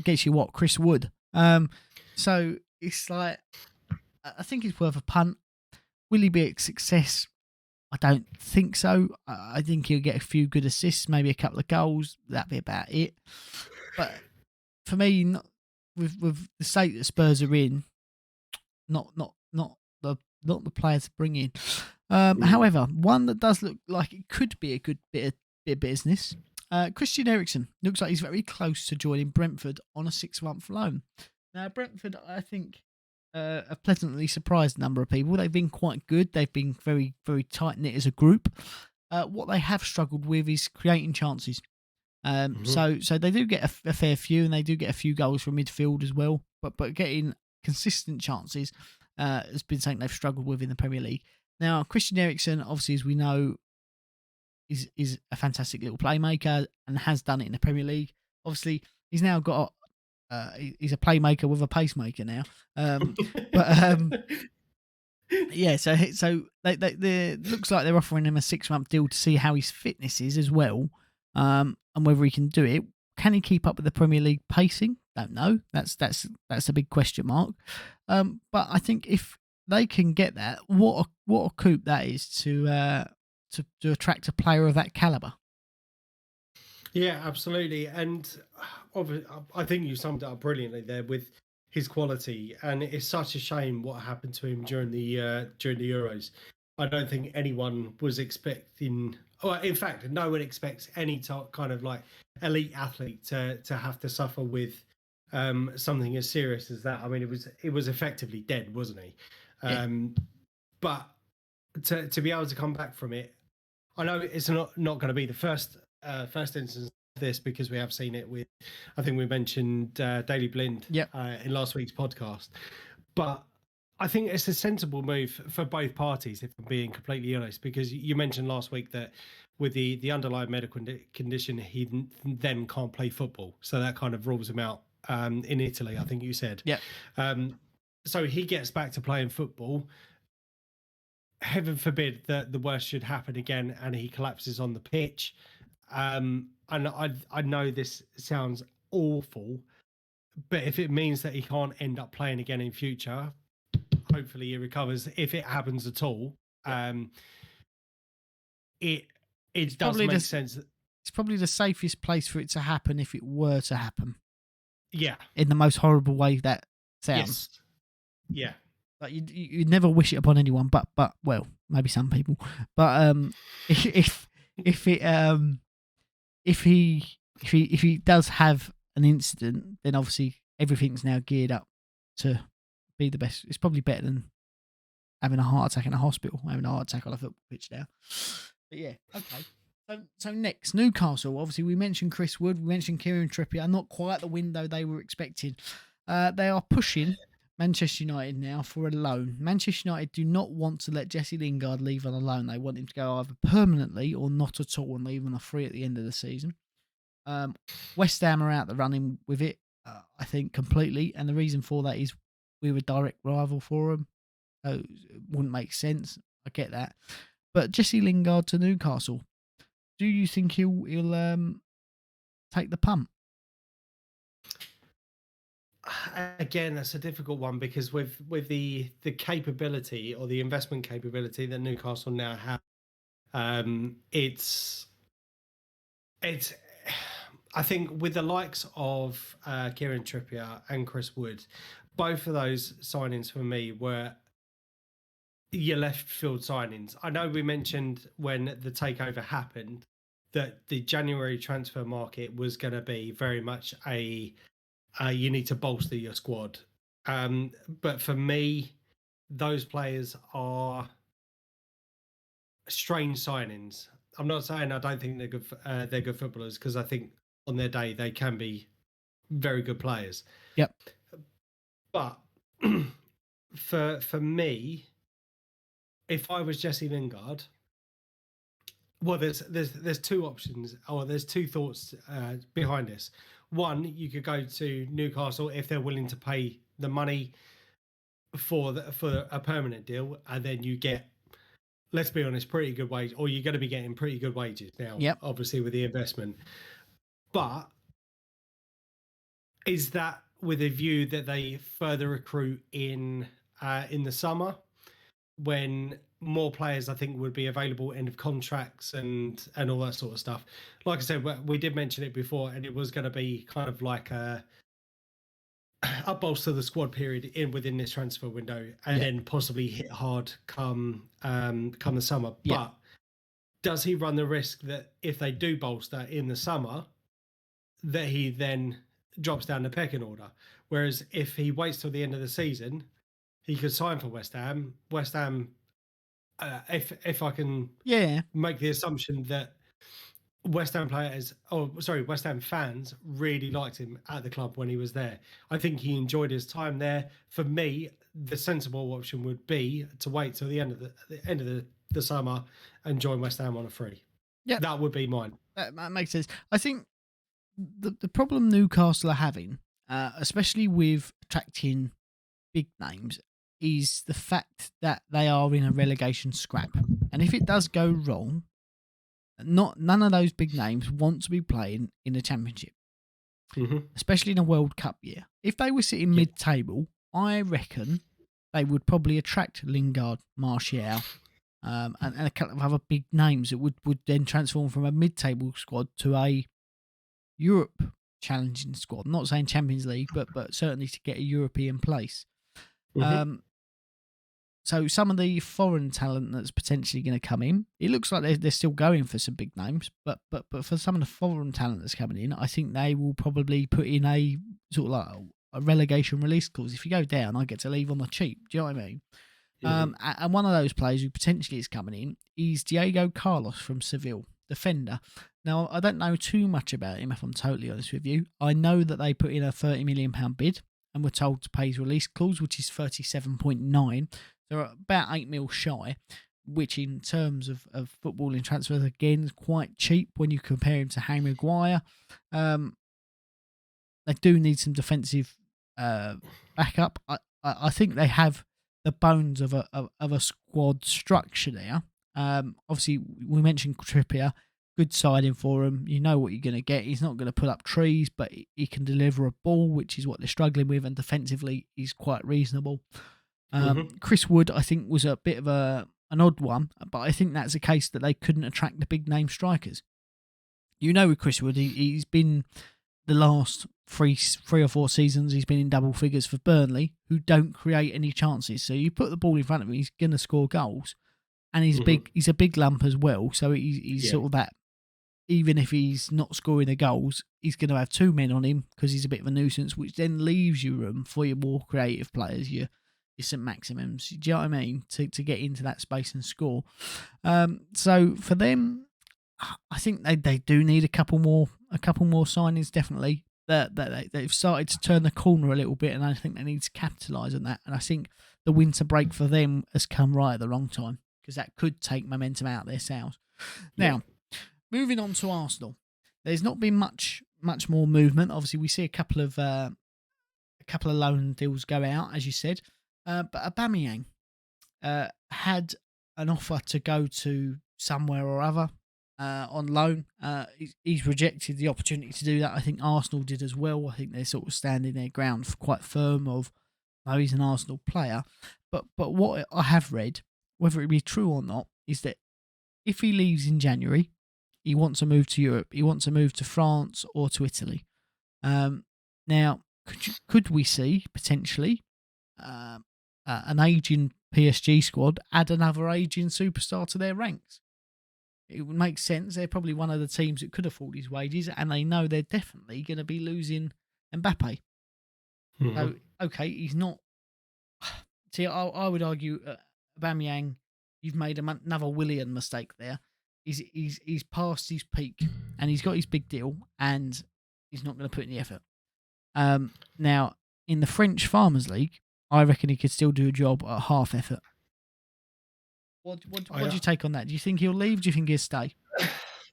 gets you what? Chris Wood. So it's like, I think it's worth a punt. Will he be a success? I don't think so. I think he'll get a few good assists, maybe a couple of goals. That'd be about it. But for me, with the state that Spurs are in, not the player to bring in. However, one that does look like it could be a good bit of business. Christian Eriksen looks like he's very close to joining Brentford on a 6-month loan. Now, Brentford, I think, have pleasantly surprised a number of people. They've been quite good. They've been very, very tight-knit as a group. What they have struggled with is creating chances. So they do get a fair few, and they do get a few goals from midfield as well. But getting consistent chances has been something they've struggled with in the Premier League. Now, Christian Eriksen, obviously, as we know, is a fantastic little playmaker and has done it in the Premier League. Obviously, he's now got he's a playmaker with a pacemaker now. Yeah, so they looks like they're offering him a 6-month deal to see how his fitness is as well, and whether he can do it. Can he keep up with the Premier League pacing? Don't know. That's a big question mark. But I think if they can get that, what a coup that is to attract a player of that caliber. Yeah, absolutely. And I think you summed it up brilliantly there with his quality. And it's such a shame what happened to him during the Euros. I don't think anyone was expecting, or in fact, no one expects any kind of like elite athlete to have to suffer with something as serious as that. I mean, it was effectively dead, wasn't he? Yeah. But to be able to come back from it, I know it's not going to be the first instance of this, because we have seen it with, I think we mentioned Daley Blind in last week's podcast. But I think it's a sensible move for both parties, if I'm being completely honest, because you mentioned last week that with the underlying medical condition, he then can't play football. So that kind of rules him out in Italy, I think you said. Yeah. So he gets back to playing football. heaven forbid that the worst should happen again and he collapses on the pitch. And I know this sounds awful, but if it means that he can't end up playing again in future, hopefully he recovers. If it happens at all, it does make sense. It's probably the safest place for it to happen if it were to happen. Yeah. In the most horrible way that sounds. Yes. Yeah. Like you'd never wish it upon anyone, but well, maybe some people. But if he does have an incident, then obviously everything's now geared up to be the best. It's probably better than having a heart attack in a hospital, having a heart attack on a football pitch now. But yeah, okay. So next, Newcastle. Obviously, we mentioned Chris Wood, we mentioned Kieran Trippier. Not quite the window they were expecting. They are pushing Manchester United now for a loan. Manchester United do not want to let Jesse Lingard leave on a loan. They want him to go either permanently or not at all and leave on a free at the end of the season. West Ham are out the running with it, I think, completely. And the reason for that is we're a direct rival for them. So it wouldn't make sense. I get that. But Jesse Lingard to Newcastle, do you think he'll take the punt? Again, that's a difficult one because with the capability or the investment capability that Newcastle now have, it's I think with the likes of Kieran Trippier and Chris Wood, both of those signings for me were your left field signings. I know we mentioned when the takeover happened that the January transfer market was going to be very much you need to bolster your squad. But for me, those players are strange signings. I'm not saying I don't think they're good footballers, because I think on their day they can be very good players. Yep. But for me, if I was Jesse Lingard, well, there's two options, or there's two thoughts behind this. One, you could go to Newcastle if they're willing to pay the money for a permanent deal, and then you get, let's be honest, pretty good wage, or you're going to be getting pretty good wages now. Yep. Obviously with the investment. But is that with a view that they further recruit in the summer, when more players, I think, would be available, end of contracts and all that sort of stuff? Like I said, we did mention it before, and it was going to be kind of like a bolster the squad period within this transfer window, and then possibly hit hard come the summer. Yeah. But does he run the risk that if they do bolster in the summer, that he then drops down the pecking order? Whereas if he waits till the end of the season, he could sign for West Ham. West Ham, if I can make the assumption that West Ham fans really liked him at the club when he was there. I think he enjoyed his time there. For me, the sensible option would be to wait till the end of the summer and join West Ham on a free. Yeah, that would be mine. That makes sense. I think the problem Newcastle are having, especially with attracting big names, is the fact that they are in a relegation scrap. And if it does go wrong, none of those big names want to be playing in the Championship, especially in a World Cup year. If they were sitting mid-table, I reckon they would probably attract Lingard, Martial, and a couple of other big names that would then transform from a mid-table squad to a Europe challenging squad. I'm not saying Champions League, but certainly to get a European place. So some of the foreign talent that's potentially going to come in, it looks like they're still going for some big names, but for some of the foreign talent that's coming in, I think they will probably put in a sort of like a relegation release clause. If you go down, I get to leave on the cheap. Do you know what I mean? And one of those players who potentially is coming in is Diego Carlos from Seville, defender. Now, I don't know too much about him, if I'm totally honest with you. I know that they put in a £30 million bid and were told to pay his release clause, which is 37.9. They're about 8 mil shy, which in terms of footballing transfers, again, is quite cheap when you compare him to Harry Maguire. They do need some defensive backup. I think they have the bones of a squad structure there. Obviously, we mentioned Trippier, good signing for him. You know what you're going to get. He's not going to put up trees, but he can deliver a ball, which is what they're struggling with, and defensively, he's quite reasonable. Chris Wood, I think, was a bit of an odd one, but I think that's a case that they couldn't attract the big name strikers. You know, with Chris Wood, he's been the last three or four seasons, he's been in double figures for Burnley, who don't create any chances. So you put the ball in front of him, he's going to score goals, and he's big. He's a big lump as well. So he's sort of that. Even if he's not scoring the goals, he's going to have two men on him because he's a bit of a nuisance, which then leaves you room for your more creative players, your St. Maximums. Do you know what I mean? To get into that space and score. So for them, I think they do need a couple more signings. Definitely, they've started to turn the corner a little bit, and I think they need to capitalise on that. And I think the winter break for them has come right at the wrong time because that could take momentum out of their sales. Now, moving on to Arsenal, there's not been much more movement. Obviously, we see a couple of loan deals go out, as you said, but Aubameyang had an offer to go to somewhere or other. On loan, he's rejected the opportunity to do that. I think Arsenal did as well. I think they're sort of standing their ground quite firm of, oh, he's an Arsenal player. But what I have read, whether it be true or not, is that if he leaves in January, he wants to move to Europe. He wants to move to France or to Italy. Now, could we see potentially an aging PSG squad add another aging superstar to their ranks? It would make sense. They're probably one of the teams that could afford his wages, and they know they're definitely going to be losing Mbappe. So, okay, he's not. See, I would argue, Aubameyang, you've made another Willian mistake there. He's past his peak, and he's got his big deal, and he's not going to put in the effort. Now, in the French Farmers League, I reckon he could still do a job at half effort. What do you take on that? Do you think he'll leave? Do you think he'll stay?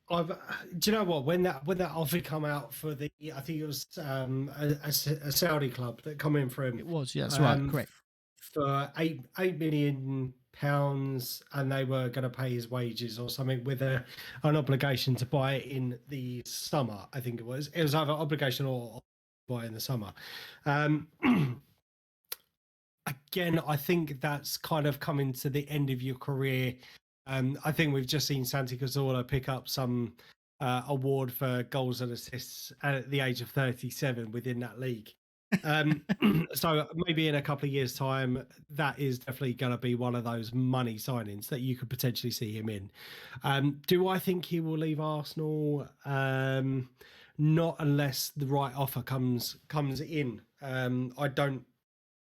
Do you know what? When that offer come out for I think it was a Saudi club that come in for him. It was, yeah, that's right, correct. For £8 million, and they were going to pay his wages or something with an obligation to buy it in the summer. I think it was. It was either obligation or buy in the summer. Again, I think that's kind of coming to the end of your career. I think we've just seen Santi Cazorla pick up some award for goals and assists at the age of 37 within that league. So maybe in a couple of years' time, that is definitely going to be one of those money signings that you could potentially see him in. Do I think he will leave Arsenal? Not unless the right offer comes in. I don't.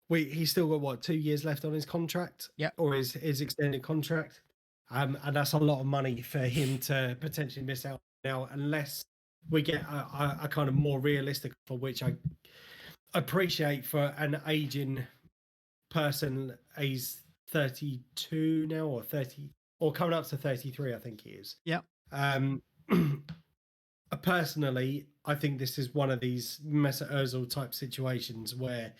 He's still got 2 years left on his contract, or his extended contract, and that's a lot of money for him to potentially miss out now, unless we get a kind of more realistic offer, which I appreciate for an aging person. He's 32 now, or 30, or coming up to 33, I think he is. Yeah. Personally, I think this is one of these Mesut Ozil type situations where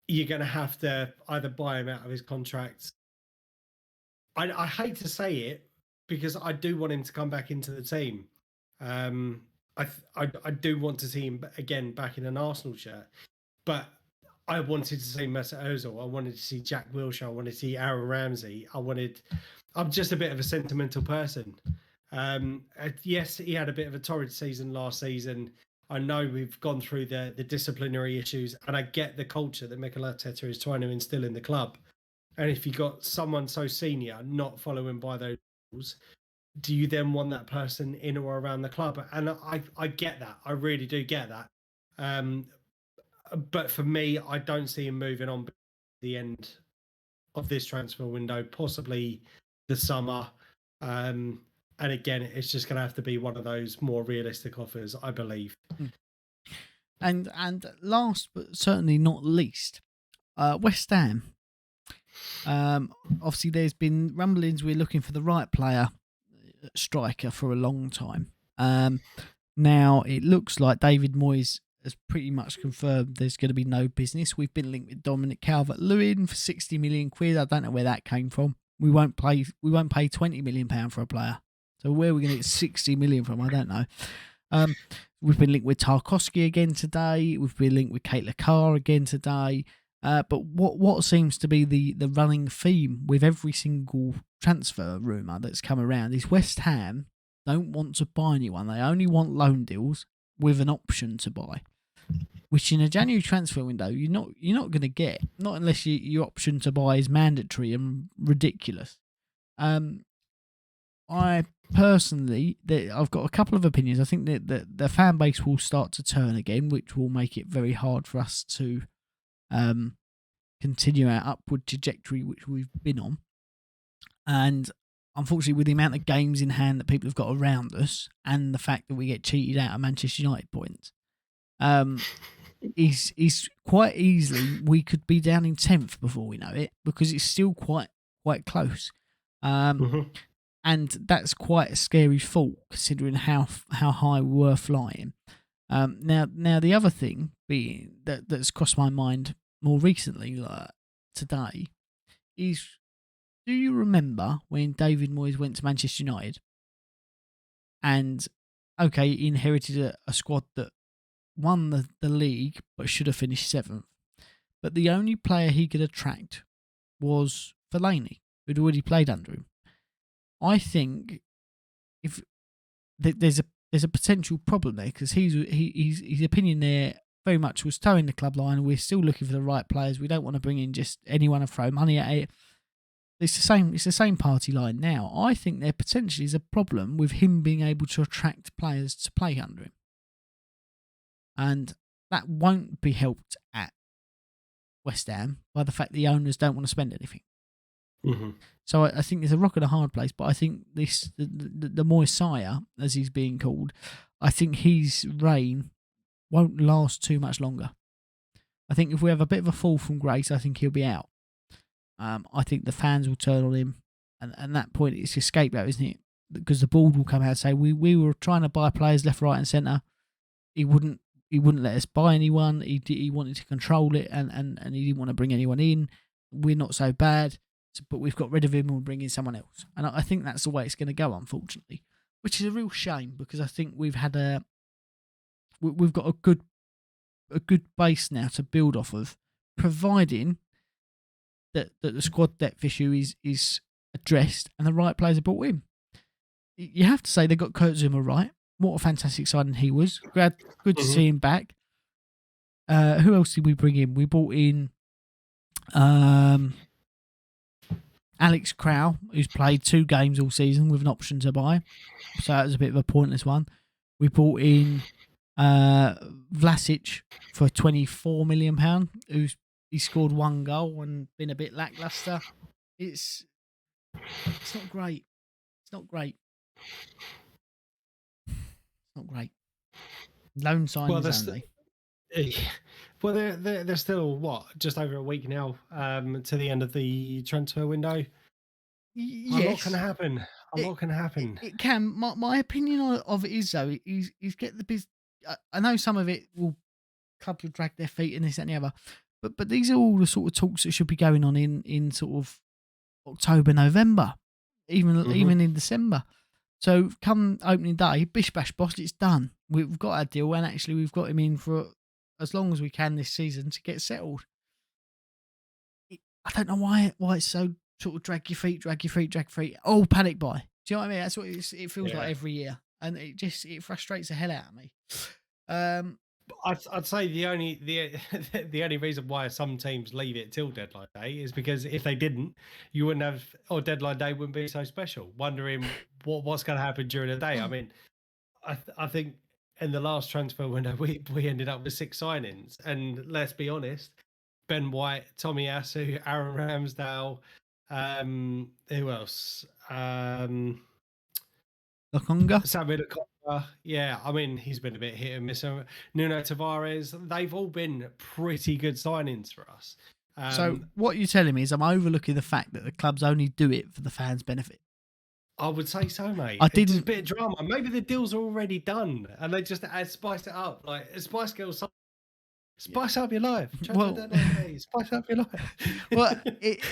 you're going to have to either buy him out of his contract. I hate to say it because I do want him to come back into the team. I do want to see him again back in an Arsenal shirt, but I wanted to see Mesut Ozil. I wanted to see Jack Wilshere. I wanted to see Aaron Ramsey. I'm just a bit of a sentimental person. Yes, he had a bit of a torrid season last season. I know we've gone through the disciplinary issues, and I get the culture that Mikel Arteta is trying to instill in the club. And if you got someone so senior not following by those rules, do you then want that person in or around the club? And I get that. I really do get that. But for me, I don't see him moving on at the end of this transfer window, possibly the summer. And again, it's just going to have to be one of those more realistic offers, I believe. And last but certainly not least, West Ham. Obviously, there's been rumblings we're looking for the right player, striker, for a long time. Now, it looks like David Moyes has pretty much confirmed there's going to be no business. We've been linked with Dominic Calvert-Lewin for 60 million quid. I don't know where that came from. We won't pay 20 million pound for a player. So where are we going to get 60 million from? I don't know. We've been linked with Tarkowski again today. We've been linked with Kate Lacar again today. But what seems to be the running theme with every single transfer rumour that's come around is West Ham don't want to buy anyone. They only want loan deals with an option to buy, which in a January transfer window you're not going to get, not unless your option to buy is mandatory and ridiculous. I personally, I've got a couple of opinions. I think that the fan base will start to turn again, which will make it very hard for us to continue our upward trajectory which we've been on. And unfortunately, with the amount of games in hand that people have got around us, and the fact that we get cheated out of Manchester United points, is quite easily we could be down in 10th before we know it, because it's still quite close. And that's quite a scary thought, considering how high we were flying. Now the other thing being that's crossed my mind more recently, like today, is, do you remember when David Moyes went to Manchester United and, okay, he inherited a squad that won the league but should have finished 7th, but the only player he could attract was Fellaini, who'd already played under him? I think if there's a potential problem there, because his opinion there very much was towing the club line. We're still looking for the right players. We don't want to bring in just anyone and throw money at it. It's the same party line now. I think there potentially is a problem with him being able to attract players to play under him, and that won't be helped at West Ham by the fact the owners don't want to spend anything. So I think there's a rock and a hard place, but I think the Moyes, as he's being called, I think his reign won't last too much longer. I think if we have a bit of a fall from grace, I think he'll be out. I think the fans will turn on him, and at that point it's a scapegoat, isn't it? Because the board will come out and say we were trying to buy players left, right, and centre. He wouldn't let us buy anyone. He wanted to control it, and he didn't want to bring anyone in. We're not so bad, but we've got rid of him and we'll bring in someone else. And I think that's the way it's going to go, unfortunately, which is a real shame, because I think we've got a good base now to build off of, providing that the squad depth issue is addressed and the right players are brought in. You have to say they got Kurt Zuma right. What a fantastic signing he was. Good to see him back. Who else did we bring in? We brought in Alex Crow, who's played 2 games all season with an option to buy. So that was a bit of a pointless one. We brought in Vlasic for £24 million, he scored 1 goal and been a bit lacklustre. It's not great. It's not great. It's not great. Loan signings only. Well, they're still just over a week now to the end of the transfer window. Yes. A lot can happen. Lot can happen. It can. My opinion of it is, though, is get the business. I know some of it clubs will drag their feet and this and the other, but these are all the sort of talks that should be going on in sort of October, November, even in December. So come opening day, bish bash bosh, it's done. We've got our deal, and actually we've got him in for as long as we can this season to get settled. I don't know why it's so sort of drag your feet. Oh, panic buy. Do you know what I mean? That's what it feels like every year, and it frustrates the hell out of me. I'd say the only reason why some teams leave it till deadline day is because if they didn't, you wouldn't have, or deadline day wouldn't be so special. Wondering what's going to happen during the day. I mean, I think in the last transfer window we ended up with 6 signings, and let's be honest, Ben White, Tommy Asu, Aaron Ramsdale, who else? Lokonga. Samuel Lokonga. Yeah, I mean, he's been a bit hit and miss. Nuno Tavares, they've all been pretty good signings for us. So what you're telling me is I'm overlooking the fact that the clubs only do it for the fans' benefit. I would say so, mate. It's just a bit of drama. Maybe the deals are already done and they just spice it up. Like Spice Girls Spice up your life. Well- Spice up your life. Well,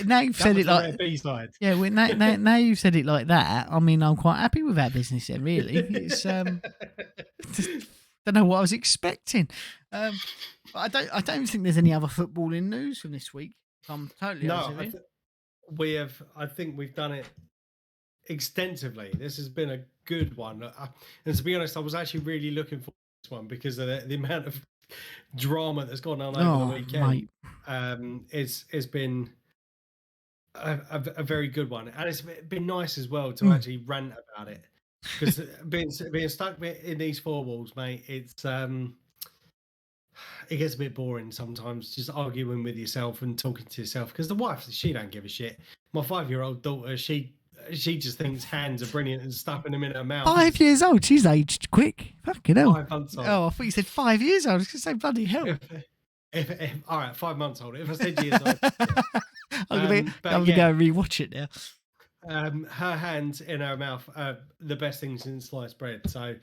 now you've said it like B-side. yeah. Well, now you've said it like that. I mean, I'm quite happy with our business. Then, really, it's just don't know what I was expecting. But I don't think there's any other footballing news from this week. I'm totally honest with you. I think we've done it extensively. This has been a good one. And to be honest, I was actually really looking forward to this one because of the amount of drama that's gone on over the weekend. Mate. It's been a very good one, and it's been nice as well to actually rant about it, because being stuck in these four walls, mate, it's it gets a bit boring sometimes, just arguing with yourself and talking to yourself, because the wife, she don't give a shit. My 5-year-old daughter, she just thinks hands are brilliant and stuffing them in her mouth. 5 years old. She's aged quick. Fucking hell. 5 months old. Oh, I thought you said 5 years old. I was going to say bloody hell. If all right, 5 months old. If I said years old, I'm going to go and rewatch it now. her hands in her mouth are the best thing since sliced bread. So,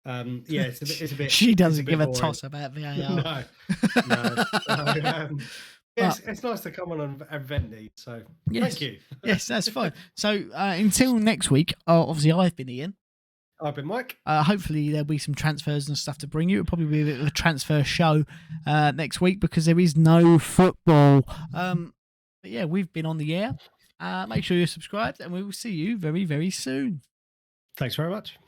yeah, it's a bit. She doesn't give boring. a toss about VAR. No. It's nice to come on and vent these. So, thank you. Yes, that's fine. So, until next week, obviously, I've been Ian. I've been Mike. Hopefully there'll be some transfers and stuff to bring you. It'll probably be a bit of a transfer show next week because there is no football. But yeah, we've been on the air. Make sure you're subscribed and we will see you very, very soon. Thanks very much.